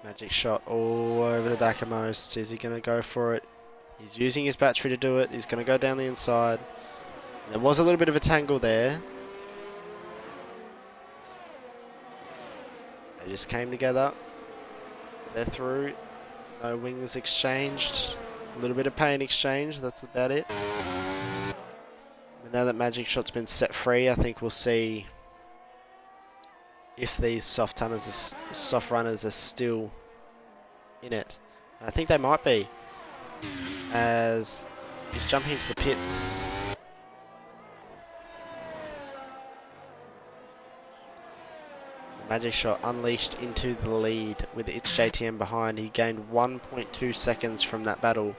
Magic Shot all over the back of most. Is he going to go for it? He's using his battery to do it. He's going to go down the inside. There was a little bit of a tangle there. They just came together. They're through. No wings exchanged. A little bit of paint exchange. That's about it. But now that Magic Shot's been set free, I think we'll see if these soft runners are still in it. And I think they might be, as he's jumping into the pits. Magic Shot unleashed into the lead with its JTM behind. He gained 1.2 seconds from that battle.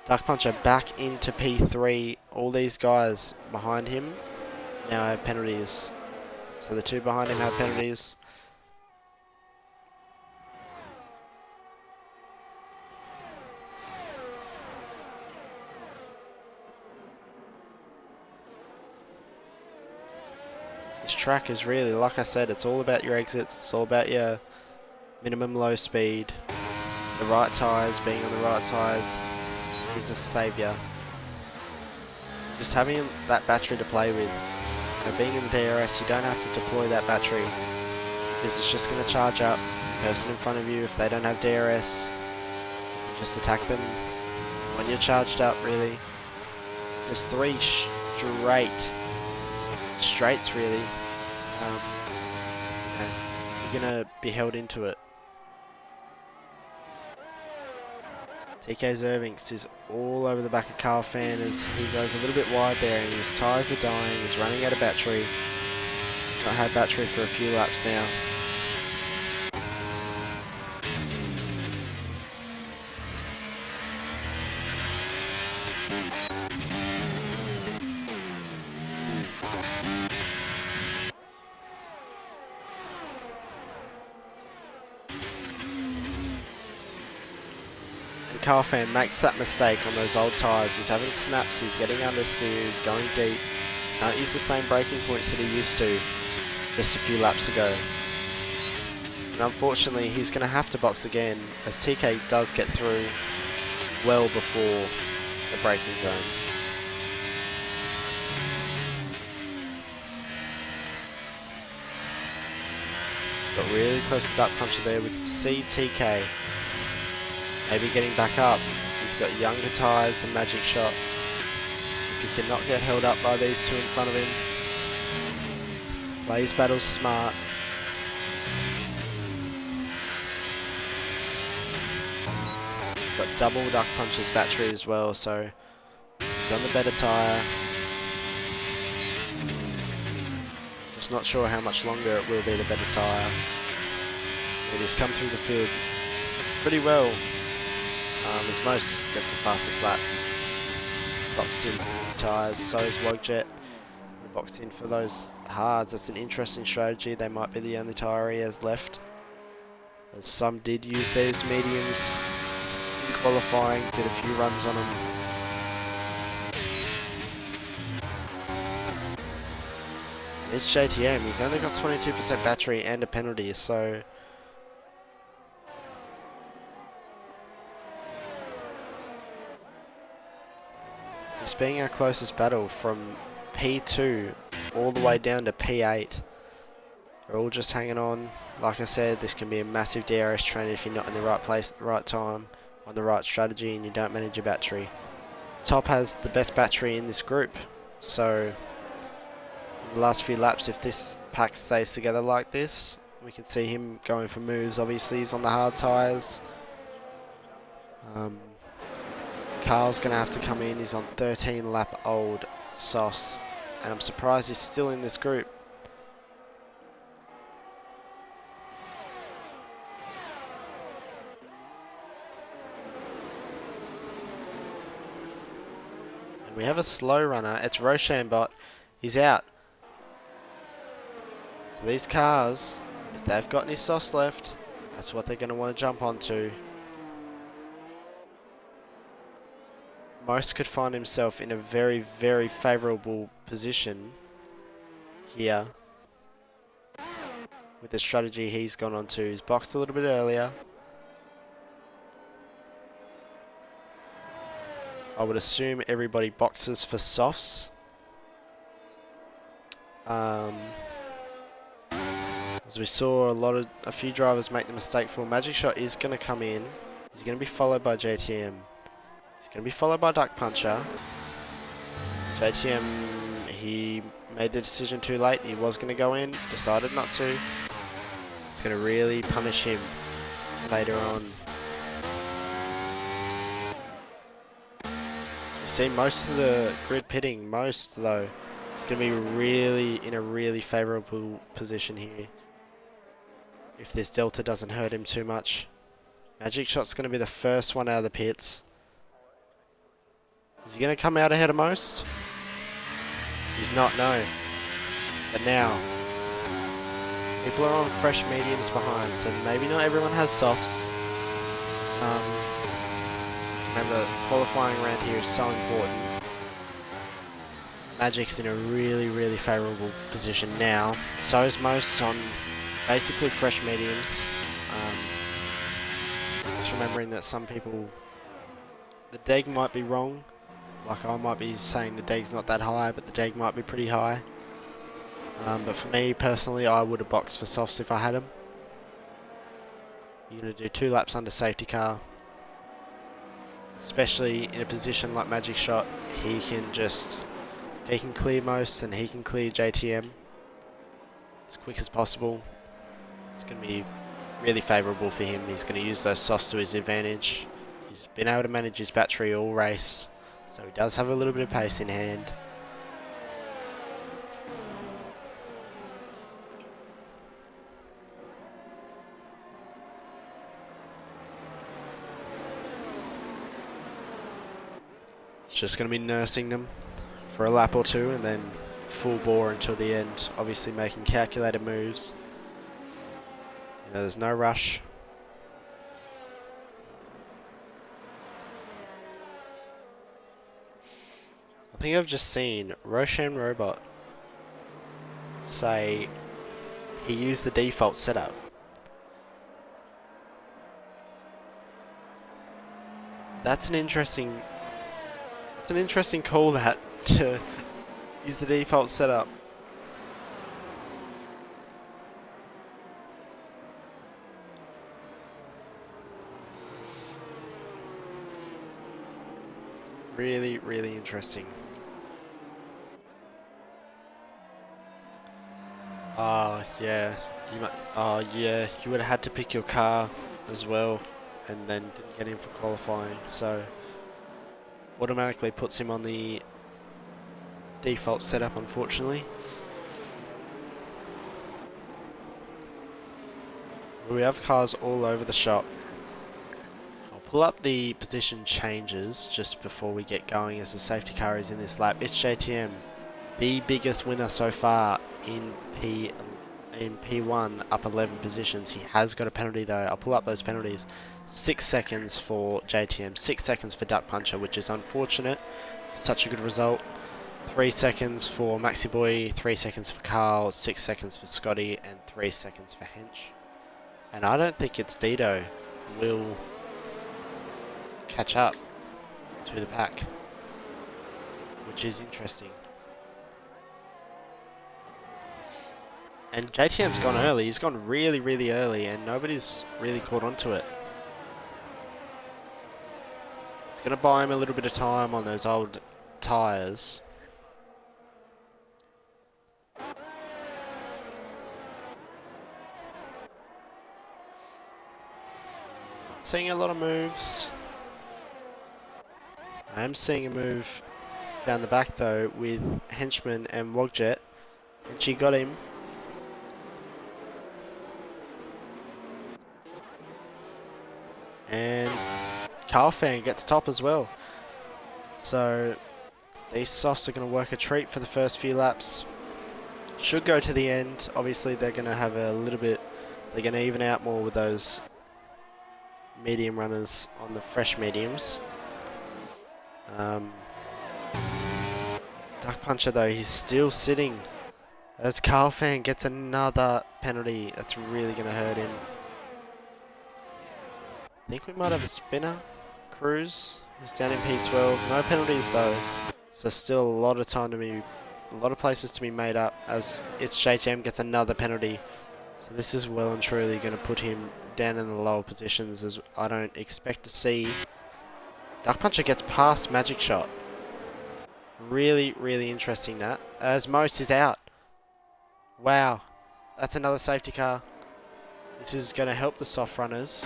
Duck Puncher back into P3. All these guys behind him now have penalties. So the 2 behind him have penalties. this track is really, like I said, it's all about your exits, it's all about your minimum low speed, the right tyres, being on the right tyres is a saviour. Just having that battery to play with. Being in the DRS, you don't have to deploy that battery because it's just going to charge up. The person in front of you, if they don't have DRS, just attack them when you're charged up, really. There's 3 straights really. You're going to be held into it. TK Zervinks is all over the back of Carl Fan as he goes a little bit wide there and his tyres are dying, he's running out of battery. He's not had battery for a few laps now. Carl Fan makes that mistake on those old tyres. He's having snaps, he's getting understeer, he's going deep. Can't use the same braking points that he used to just a few laps ago. And unfortunately he's going to have to box again as TK does get through well before the braking zone. Got really close to that puncher there. We can see TK maybe getting back up. He's got younger tyres than Magic Shot. If he cannot get held up by these two in front of him. Play his battles smart. Got double Duck Puncher's battery as well, so he's on the better tyre. Just not sure how much longer it will be the better tyre. But he's come through the field pretty well. As most gets the fastest lap. Boxed in tyres, so is Wogjet. Boxed in for those hards. That's an interesting strategy. They might be the only tyre he has left. As some did use those mediums in qualifying, did a few runs on them. It's JTM. He's only got 22% battery and a penalty, so this being our closest battle from P2 all the way down to P8. They're all just hanging on. Like I said, this can be a massive DRS train if you're not in the right place at the right time, on the right strategy, and you don't manage your battery. Top has the best battery in this group, so in the last few laps, if this pack stays together like this, we can see him going for moves. Obviously, he's on the hard tyres. Carl's going to have to come in. He's on 13 lap old sauce, and I'm surprised he's still in this group. And we have a slow runner. It's Rochambeau. He's out. So these cars, if they've got any softs left, that's what they're going to want to jump onto. Most could find himself in a very, very favourable position here with the strategy he's gone on to. He's boxed a little bit earlier. I would assume everybody boxes for softs. As we saw a few drivers make the mistake for Magic Shot is going to come in. He's going to be followed by JTM. He's going to be followed by Duck Puncher. JTM, he made the decision too late. He was going to go in, decided not to. It's going to really punish him later on. We've seen most of the grid pitting, most though. It's going to be really in a really favourable position here. If this delta doesn't hurt him too much. Magic Shot's going to be the first one out of the pits. Is he going to come out ahead of most? He's not, no. But now, people are on fresh mediums behind, so maybe not everyone has softs. Remember, qualifying around here is so important. Magic's in a really favourable position now. So is Most on basically fresh mediums. Just remembering that some people, the deg might be wrong. Like I might be saying the deg's not that high, but the deg might be pretty high. But for me personally, I would have boxed for softs if I had them. You're going to do 2 laps under safety car. Especially in a position like Magic Shot, he can just, if he can clear Most and he can clear JTM as quick as possible, it's going to be really favourable for him. He's going to use those softs to his advantage. He's been able to manage his battery all race, so he does have a little bit of pace in hand. Just going to be nursing them for a lap or two and then full bore until the end, obviously making calculated moves. You know, there's no rush. I think I've just seen Roshan Robot say he used the default setup. That's an interesting call, that, to use the default setup. Really interesting. Yeah. Yeah, you would have had to pick your car as well and then didn't get in for qualifying, so automatically puts him on the default setup, unfortunately. We have cars all over the shop. I'll pull up the position changes just before we get going as the safety car is in this lap. It's JTM, the biggest winner so far in P1, up 11 positions. He has got a penalty though. I'll pull up those penalties. 6 seconds for JTM, 6 seconds for Duck Puncher, which is unfortunate. Such a good result. 3 seconds for Maxi Boy, 3 seconds for Carl, 6 seconds for Scotty, and 3 seconds for Hench. And I don't think it's Dido will catch up to the back, which is interesting. And JTM's gone early. He's gone really early, and nobody's really caught on to it. It's going to buy him a little bit of time on those old tyres. Not seeing a lot of moves. I am seeing a move down the back though with Henchman and Wogjet, and she got him. And Carlfan gets top as well. So these softs are going to work a treat for the first few laps. Should go to the end. Obviously they're going to have a little bit, they're going to even out more with those medium runners on the fresh mediums. Duck Puncher though, he's still sitting as Carlfan gets another penalty. That's really going to hurt him. I think we might have a spinner. Cruz is down in P12. No penalties though, so still a lot of time to be, a lot of places to be made up as it's JTM gets another penalty. So this is well and truly going to put him down in the lower positions, as I don't expect to see. Duck Puncher gets past Magic Shot. Really interesting that, as Most is out. Wow, that's another safety car. This is going to help the soft runners.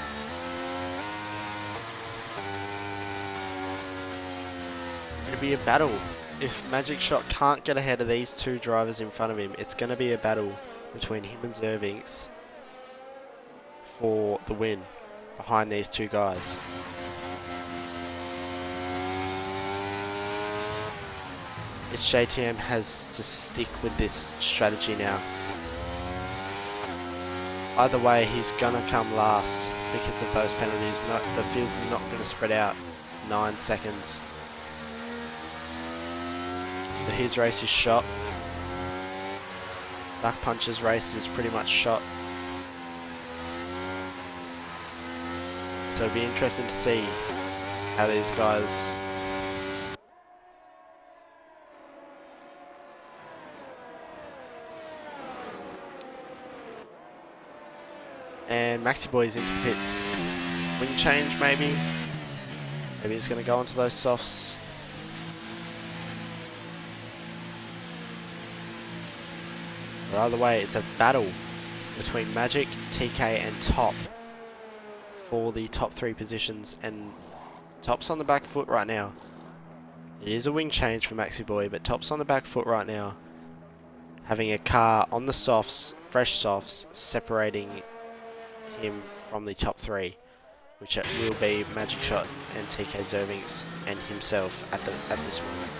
It'll be a battle. If Magic Shot can't get ahead of these two drivers in front of him, it's going to be a battle between him and Zervings for the win behind these two guys. It's JTM has to stick with this strategy now. Either way, he's going to come last because of those penalties. The field's not going to spread out 9 seconds. So his race is shot. Duck Punch's race is pretty much shot. So it'll be interesting to see how these guys and Maxi Boy's into pits. Wing change maybe. Maybe he's going to go onto those softs. But either way, it's a battle between Magic, TK and Top for the top 3 positions, and Top's on the back foot right now. It is a wing change for Maxi Boy, but Top's on the back foot right now, having a car on the softs, fresh softs, separating him from the top 3, which will be Magic Shot and TK Zervings and himself at this moment.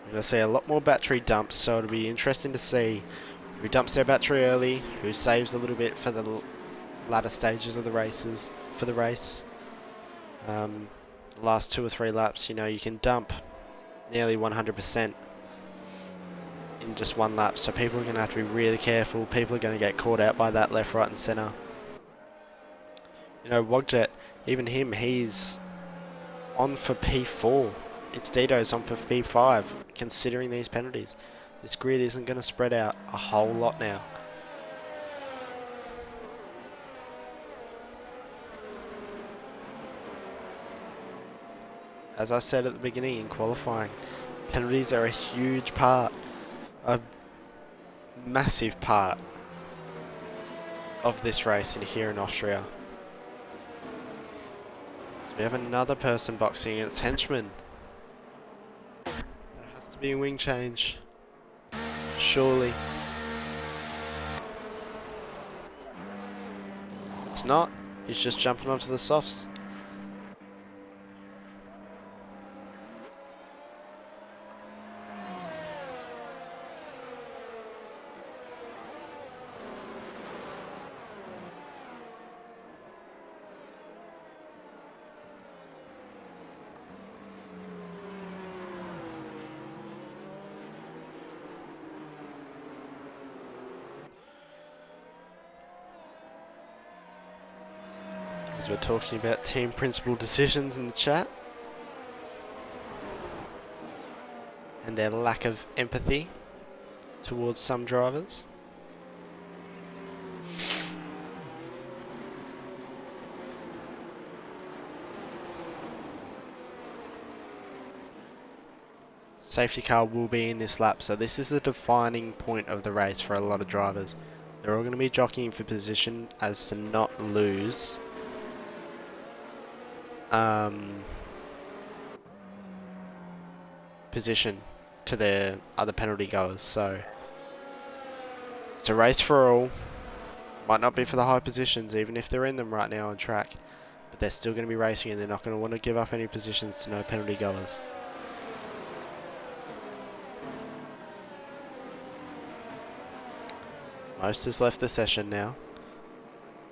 We're going to see a lot more battery dumps, so it'll be interesting to see who dumps their battery early, who saves a little bit for the latter stages of the races, for the race. The last 2 or 3 laps, you know, you can dump nearly 100% in just 1 lap, so people are going to have to be really careful. People are going to get caught out by that left, right and centre. You know, Wogjet, even him, he's on for P4. It's Dito's on for P5, considering these penalties. This grid isn't going to spread out a whole lot now. As I said at the beginning in qualifying, penalties are a huge part, a massive part of this race here in Austria. So we have another person boxing, and it's Henchman. Be a wing change, surely. It's not. He's just jumping onto the softs. As we're talking about team principal decisions in the chat and their lack of empathy towards some drivers. Safety car will be in this lap, so this is the defining point of the race for a lot of drivers. They're all going to be jockeying for position as to not lose position to their other penalty goers. So it's a race for all. Might not be for the high positions, even if they're in them right now on track, but they're still going to be racing, and they're not going to want to give up any positions to no penalty goers. Most has left the session now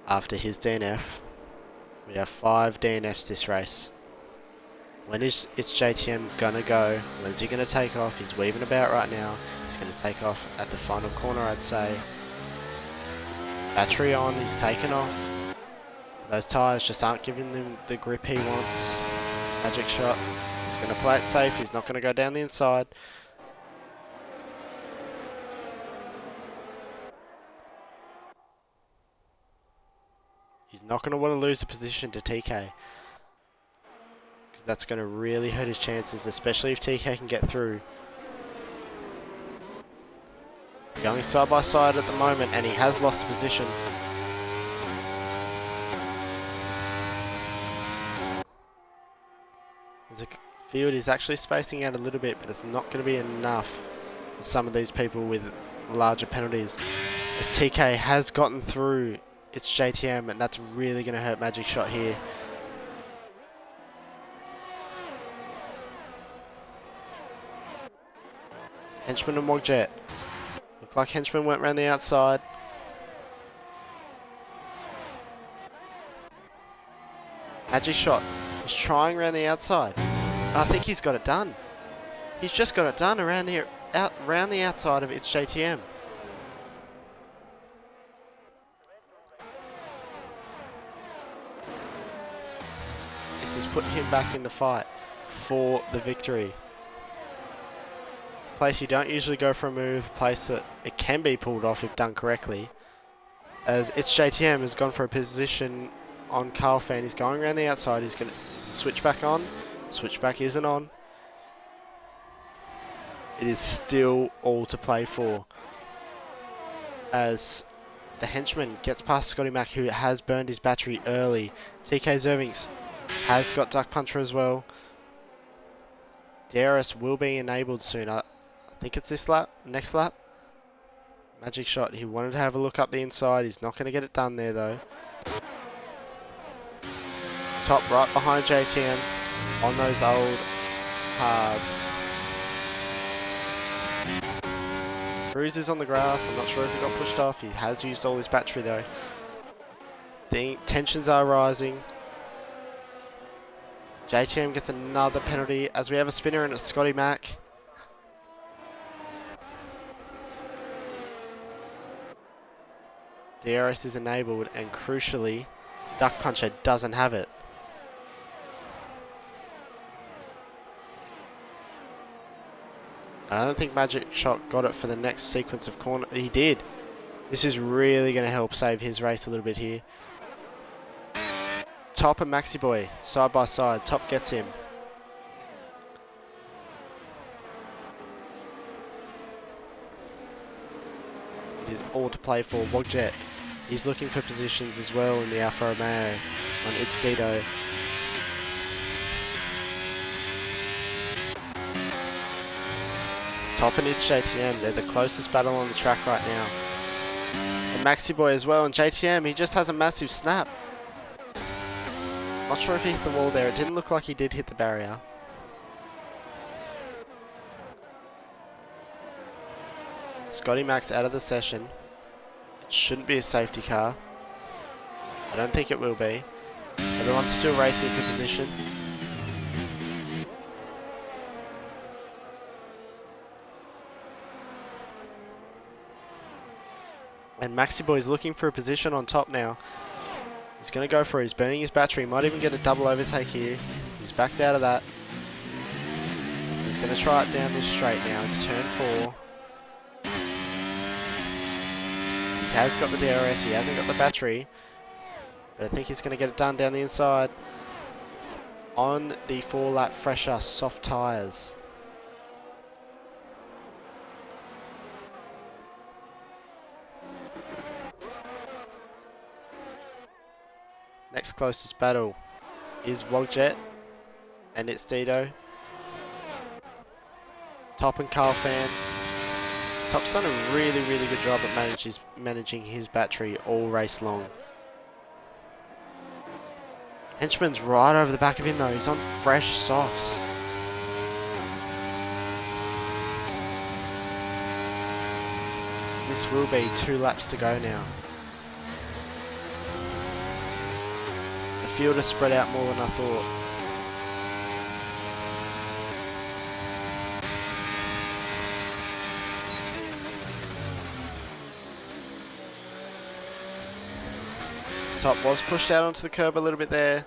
after his DNF. We have 5 DNFs this race. When is it's JTM gonna go? When's he gonna take off? He's weaving about right now. He's gonna take off at the final corner, I'd say. Battery on, he's taken off. Those tyres just aren't giving him the grip he wants. Magic Shot. He's gonna play it safe. He's not gonna go down the inside. He's not going to want to lose the position to TK, because that's going to really hurt his chances, especially if TK can get through. They're going side by side at the moment, and he has lost the position. The field is actually spacing out a little bit, but it's not going to be enough for some of these people with larger penalties. As TK has gotten through, it's JTM, and that's really going to hurt Magic Shot here. Henchman and Wogjet look like Henchman went around the outside. Magic Shot is trying around the outside. And I think he's got it done. He's just got it done around the outside of its JTM. This has put him back in the fight for the victory. Place you don't usually go for a move, place that it can be pulled off if done correctly. As its JTM has gone for a position on Carl Fan. He's going around the outside. He's going to switch back on. Switchback isn't on. It is still all to play for. As the henchman gets past Scotty Mac, who has burned his battery early. TK Zervings has got Duck Puncher as well. DRS will be enabled soon. I think it's this lap, next lap. Magic Shot, he wanted to have a look up the inside. He's not going to get it done there though. Top right behind JTM on those old hards. Cruz is on the grass. I'm not sure if he got pushed off. He has used all his battery though. The tensions are rising. JTM gets another penalty as we have a spinner and it's Scotty Mac. DRS is enabled and crucially, Duck Puncher doesn't have it. I don't think Magic Shot got it for the next sequence of corner. He did. This is really going to help save his race a little bit here. Top and Maxi Boy, side by side. Top gets him. It is all to play for. Wogjet, he's looking for positions as well in the Alfa Romeo on its Dito. Top and its JTM, they're the closest battle on the track right now. And Maxi Boy as well, and JTM, he just has a massive snap. Not sure if he hit the wall there, it didn't look like he did hit the barrier. Scotty Mac's out of the session. It shouldn't be a safety car. I don't think it will be. Everyone's still racing for position. And Maxi Boy's looking for a position on top now. He's going to go for it. He's burning his battery. Might even get a double overtake here. He's backed out of that. He's going to try it down this straight now into turn 4. He has got the DRS. He hasn't got the battery. But I think he's going to get it done down the inside. On the 4-lap fresher soft tyres. Next closest battle is Wogjet and its Dito. Top and Carl Fan. Top's done a really, really good job at managing his battery all race long. Henchman's right over the back of him though. He's on fresh softs. This will be 2 laps to go now. The field has spread out more than I thought. Top was pushed out onto the curb a little bit there.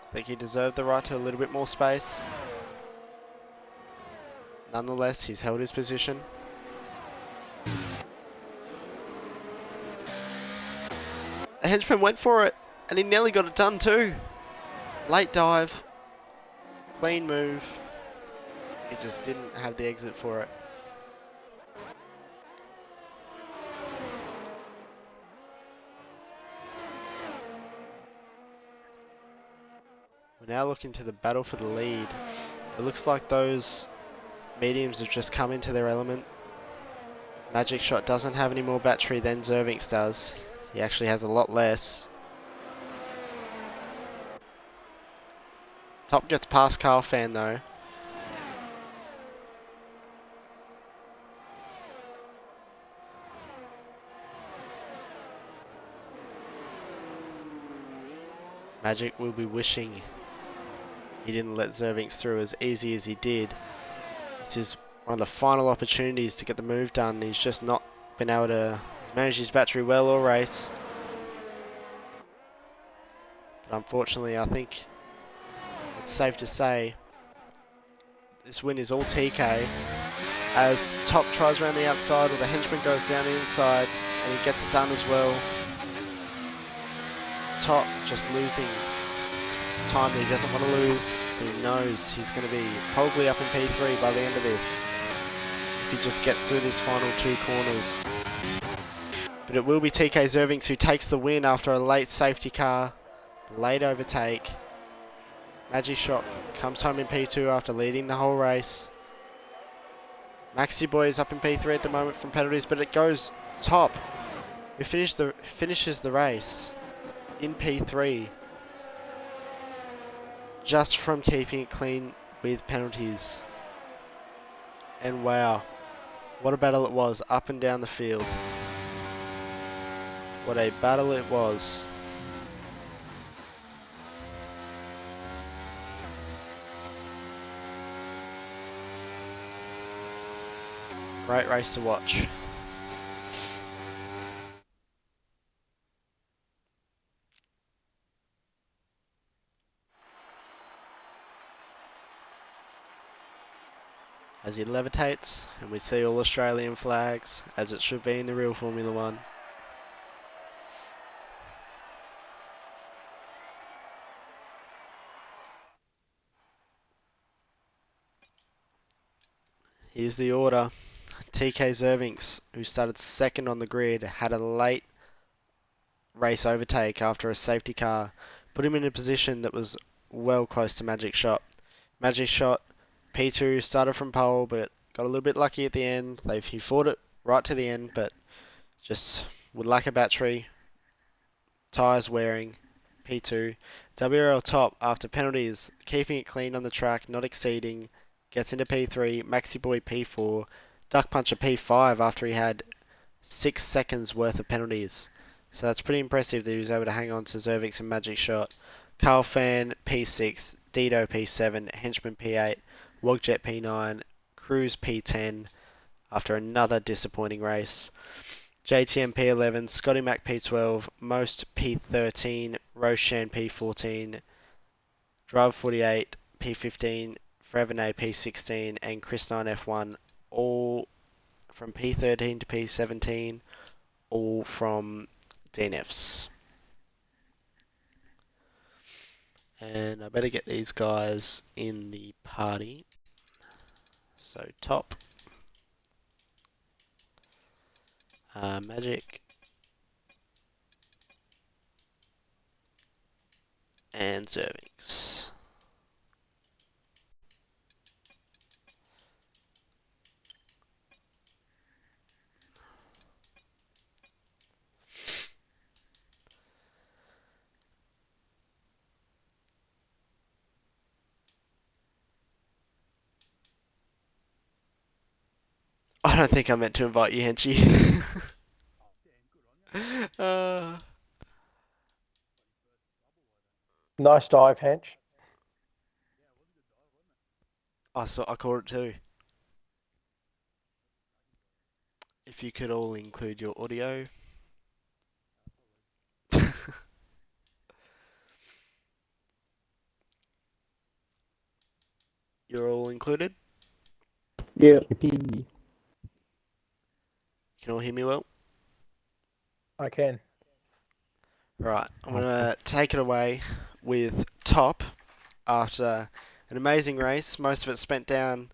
I think he deserved the right to a little bit more space. Nonetheless, he's held his position. The henchman went for it, and he nearly got it done too. Late dive, clean move. He just didn't have the exit for it. We're now looking to the battle for the lead. It looks like those mediums have just come into their element. Magic Shot doesn't have any more battery than Zervings does. He actually has a lot less. Top gets past Carl Fan though. Magic will be wishing he didn't let Zervinks through as easy as he did. This is one of the final opportunities to get the move done. He's just not been able to manage his battery well all race. But unfortunately, I think it's safe to say this win is all TK. As Top tries around the outside, or the henchman goes down the inside, and he gets it done as well. Top just losing time that he doesn't want to lose, but he knows he's going to be probably up in P3 by the end of this if he just gets through this final 2 corners. But it will be TK Zervinks who takes the win after a late safety car, late overtake. Magic Shot comes home in P2 after leading the whole race. Maxi Boy is up in P3 at the moment from penalties, but it goes Top, who finishes the race in P3 just from keeping it clean with penalties. And wow, what a battle it was up and down the field. What a battle it was. Great race to watch. As he levitates, and we see all Australian flags, as it should be in the real Formula One. Here's the order. TK Zervinks, who started second on the grid, had a late race overtake after a safety car, put him in a position that was well close to Magic Shot. Magic Shot, P2, started from pole, but got a little bit lucky at the end. He fought it right to the end, but just with lack of battery, tyres wearing, P2. WRL Top, after penalties, keeping it clean on the track, not exceeding, gets into P3, Maxi Boy P4, Duck Puncher P5 after he had 6 seconds worth of penalties. So that's pretty impressive that he was able to hang on to Zervinks and Magic Shot. Carl Fan P6, Dido P7, Henchman P8, Wogjet P9, Cruz P10 after another disappointing race. JTM P11, Scotty Mac P12, Most P13, Roshan P14, Drive 48 P15, Frevene P16, and Chris9 F1, all from P13 to P17, all from DNFs. And I better get these guys in the party. So Top, Magic, and Zervinks. I don't think I meant to invite you, Henchy. Nice dive, Hench. I caught it too. If you could all include your audio. You're all included? Yeah. You can all hear me well? I can. Right, I'm going to take it away with Top after an amazing race. Most of it spent down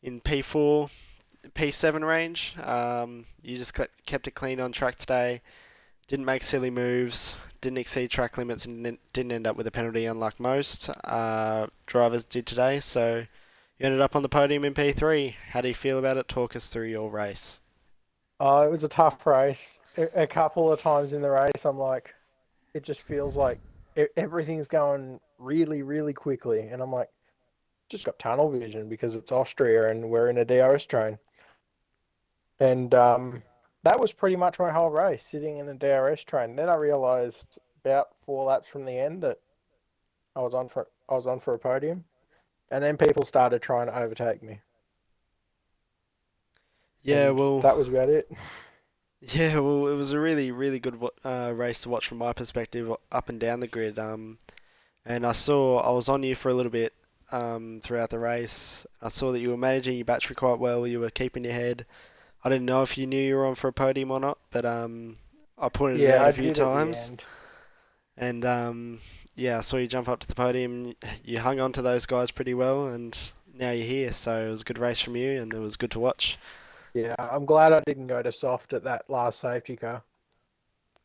in P4, P7 range. You just kept it clean on track today. Didn't make silly moves. Didn't exceed track limits and didn't end up with a penalty unlike most drivers did today. So you ended up on the podium in P3. How do you feel about it? Talk us through your race. It was a tough race. A couple of times in the race, I'm like, it just feels like everything's going really, really quickly. And I'm like, just got tunnel vision because it's Austria and we're in a DRS train. And that was pretty much my whole race, sitting in a DRS train. Then I realized about 4 laps from the end that I was on for a podium, and then people started trying to overtake me, Yeah, and well, that was about it. yeah, well, it was a really, really good race to watch from my perspective, up and down the grid. And I was on you for a little bit throughout the race. I saw that you were managing your battery quite well. You were keeping your head. I didn't know if you knew you were on for a podium or not, but I pointed it Yeah, out I a few did at the times. end. And yeah, I saw you jump up to the podium. You hung on to those guys pretty well, and now you're here. So it was a good race from you, and it was good to watch. Yeah, I'm glad I didn't go to soft at that last safety car.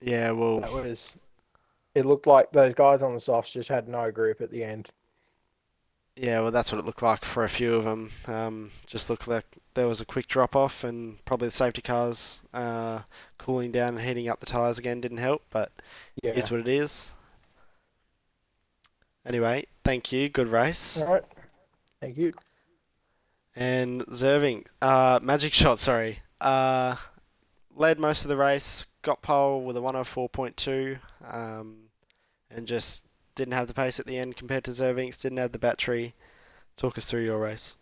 Yeah, well, That was. It looked like those guys on the softs just had no grip at the end. yeah, well, that's what it looked like for a few of them. Just looked like there was a quick drop off, and probably the safety cars cooling down and heating up the tyres again didn't help, but Yeah. is what it is. Anyway, thank you. Good race. All right. Thank you. And Zerving, Magic Shot, sorry. Led most of the race, got pole with a 104.2, and just didn't have the pace at the end compared to Zervinks, didn't have the battery. Talk us through your race.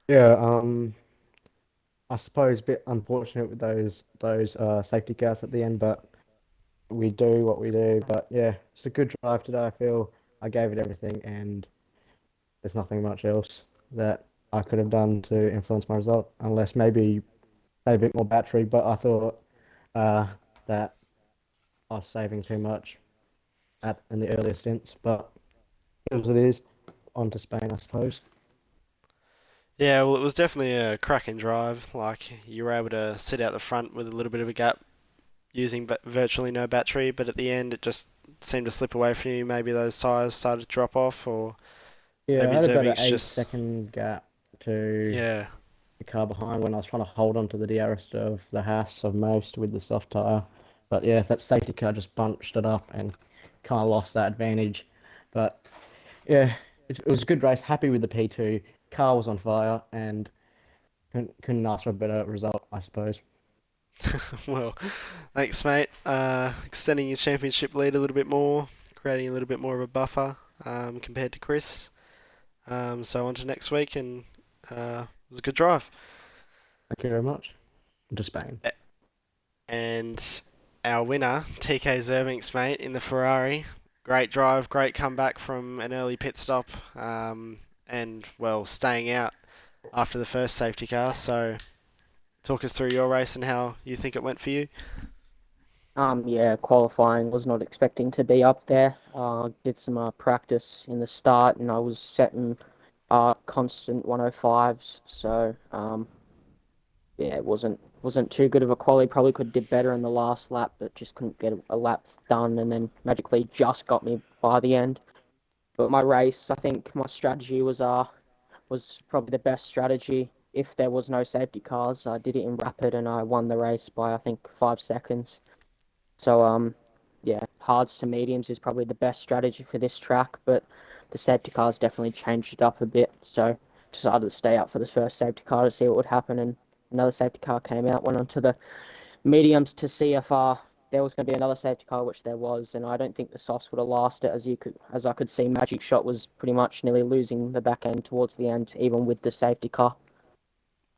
Yeah, I suppose a bit unfortunate with those safety cars at the end, but we do what we do. But yeah, it's a good drive today. I feel I gave it everything, and there's nothing much else that I could have done to influence my result, unless maybe a bit more battery. But I thought uh, that I was saving too much at in the earlier stints. But as it is, on to Spain, I suppose. Yeah, well, it was definitely a cracking drive. Like, you were able to sit out the front with a little bit of a gap using virtually no battery, but at the end it just seemed to slip away from you. Maybe those tyres started to drop off, or Yeah, I maybe had about an Zerving's eight just. second gap to Yeah. the car behind when I was trying to hold on to the DRS of the Haas of most with the soft tyre. But yeah, that safety car just bunched it up and kind of lost that advantage. But yeah, it was a good race. Happy with the P2. Car was on fire and couldn't ask for a better result, I suppose. Well, thanks, mate. Extending your championship lead a little bit more, creating a little bit more of a buffer compared to Chris. So on to next week, and it was a good drive. Thank you very much. To Spain. And our winner, TK Zerminks, mate, in the Ferrari. Great drive, great comeback from an early pit stop, and well, staying out after the first safety car. So talk us through your race and how you think it went for you. Yeah, qualifying was not expecting to be up there. Did some practice in the start, and I was setting constant 105s. So yeah, it wasn't too good of a quali. Probably could have did better in the last lap, but just couldn't get a lap done, and then magically just got me by the end. But my race, I think my strategy was probably the best strategy. If there was no safety cars, I did it in rapid, and I won the race by I think 5 seconds. So yeah, hards to mediums is probably the best strategy for this track, but the safety cars definitely changed it up a bit. So decided to stay out for the first safety car to see what would happen, and another safety car came out, went on to the mediums to see if there was going to be another safety car, which there was, and I don't think the softs would have lasted. As I could see, Magic Shot was pretty much nearly losing the back end towards the end, even with the safety car.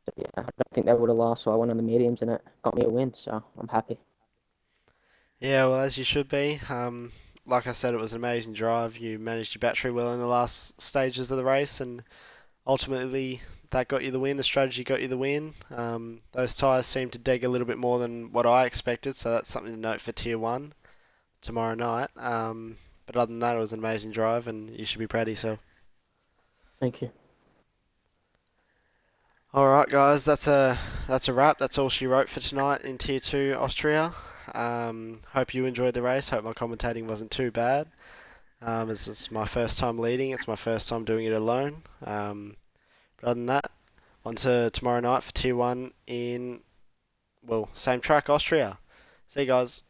So yeah, I don't think they would have lasted. So I went on the mediums, and it got me a win. So I'm happy. Yeah, well, as you should be. Like I said, it was an amazing drive. You managed your battery well in the last stages of the race, and ultimately that got you the win. The strategy got you the win. Those tyres seemed to dig a little bit more than what I expected, so that's something to note for Tier 1 tomorrow night. But other than that, it was an amazing drive, and you should be proud of yourself. Thank you. All right, guys, that's a wrap. That's all she wrote for tonight in Tier 2 Austria. Hope you enjoyed the race. Hope my commentating wasn't too bad. It's my first time leading. It's my first time doing it alone. But other than that, on to tomorrow night for Tier 1 in, well, same track, Austria. See you guys.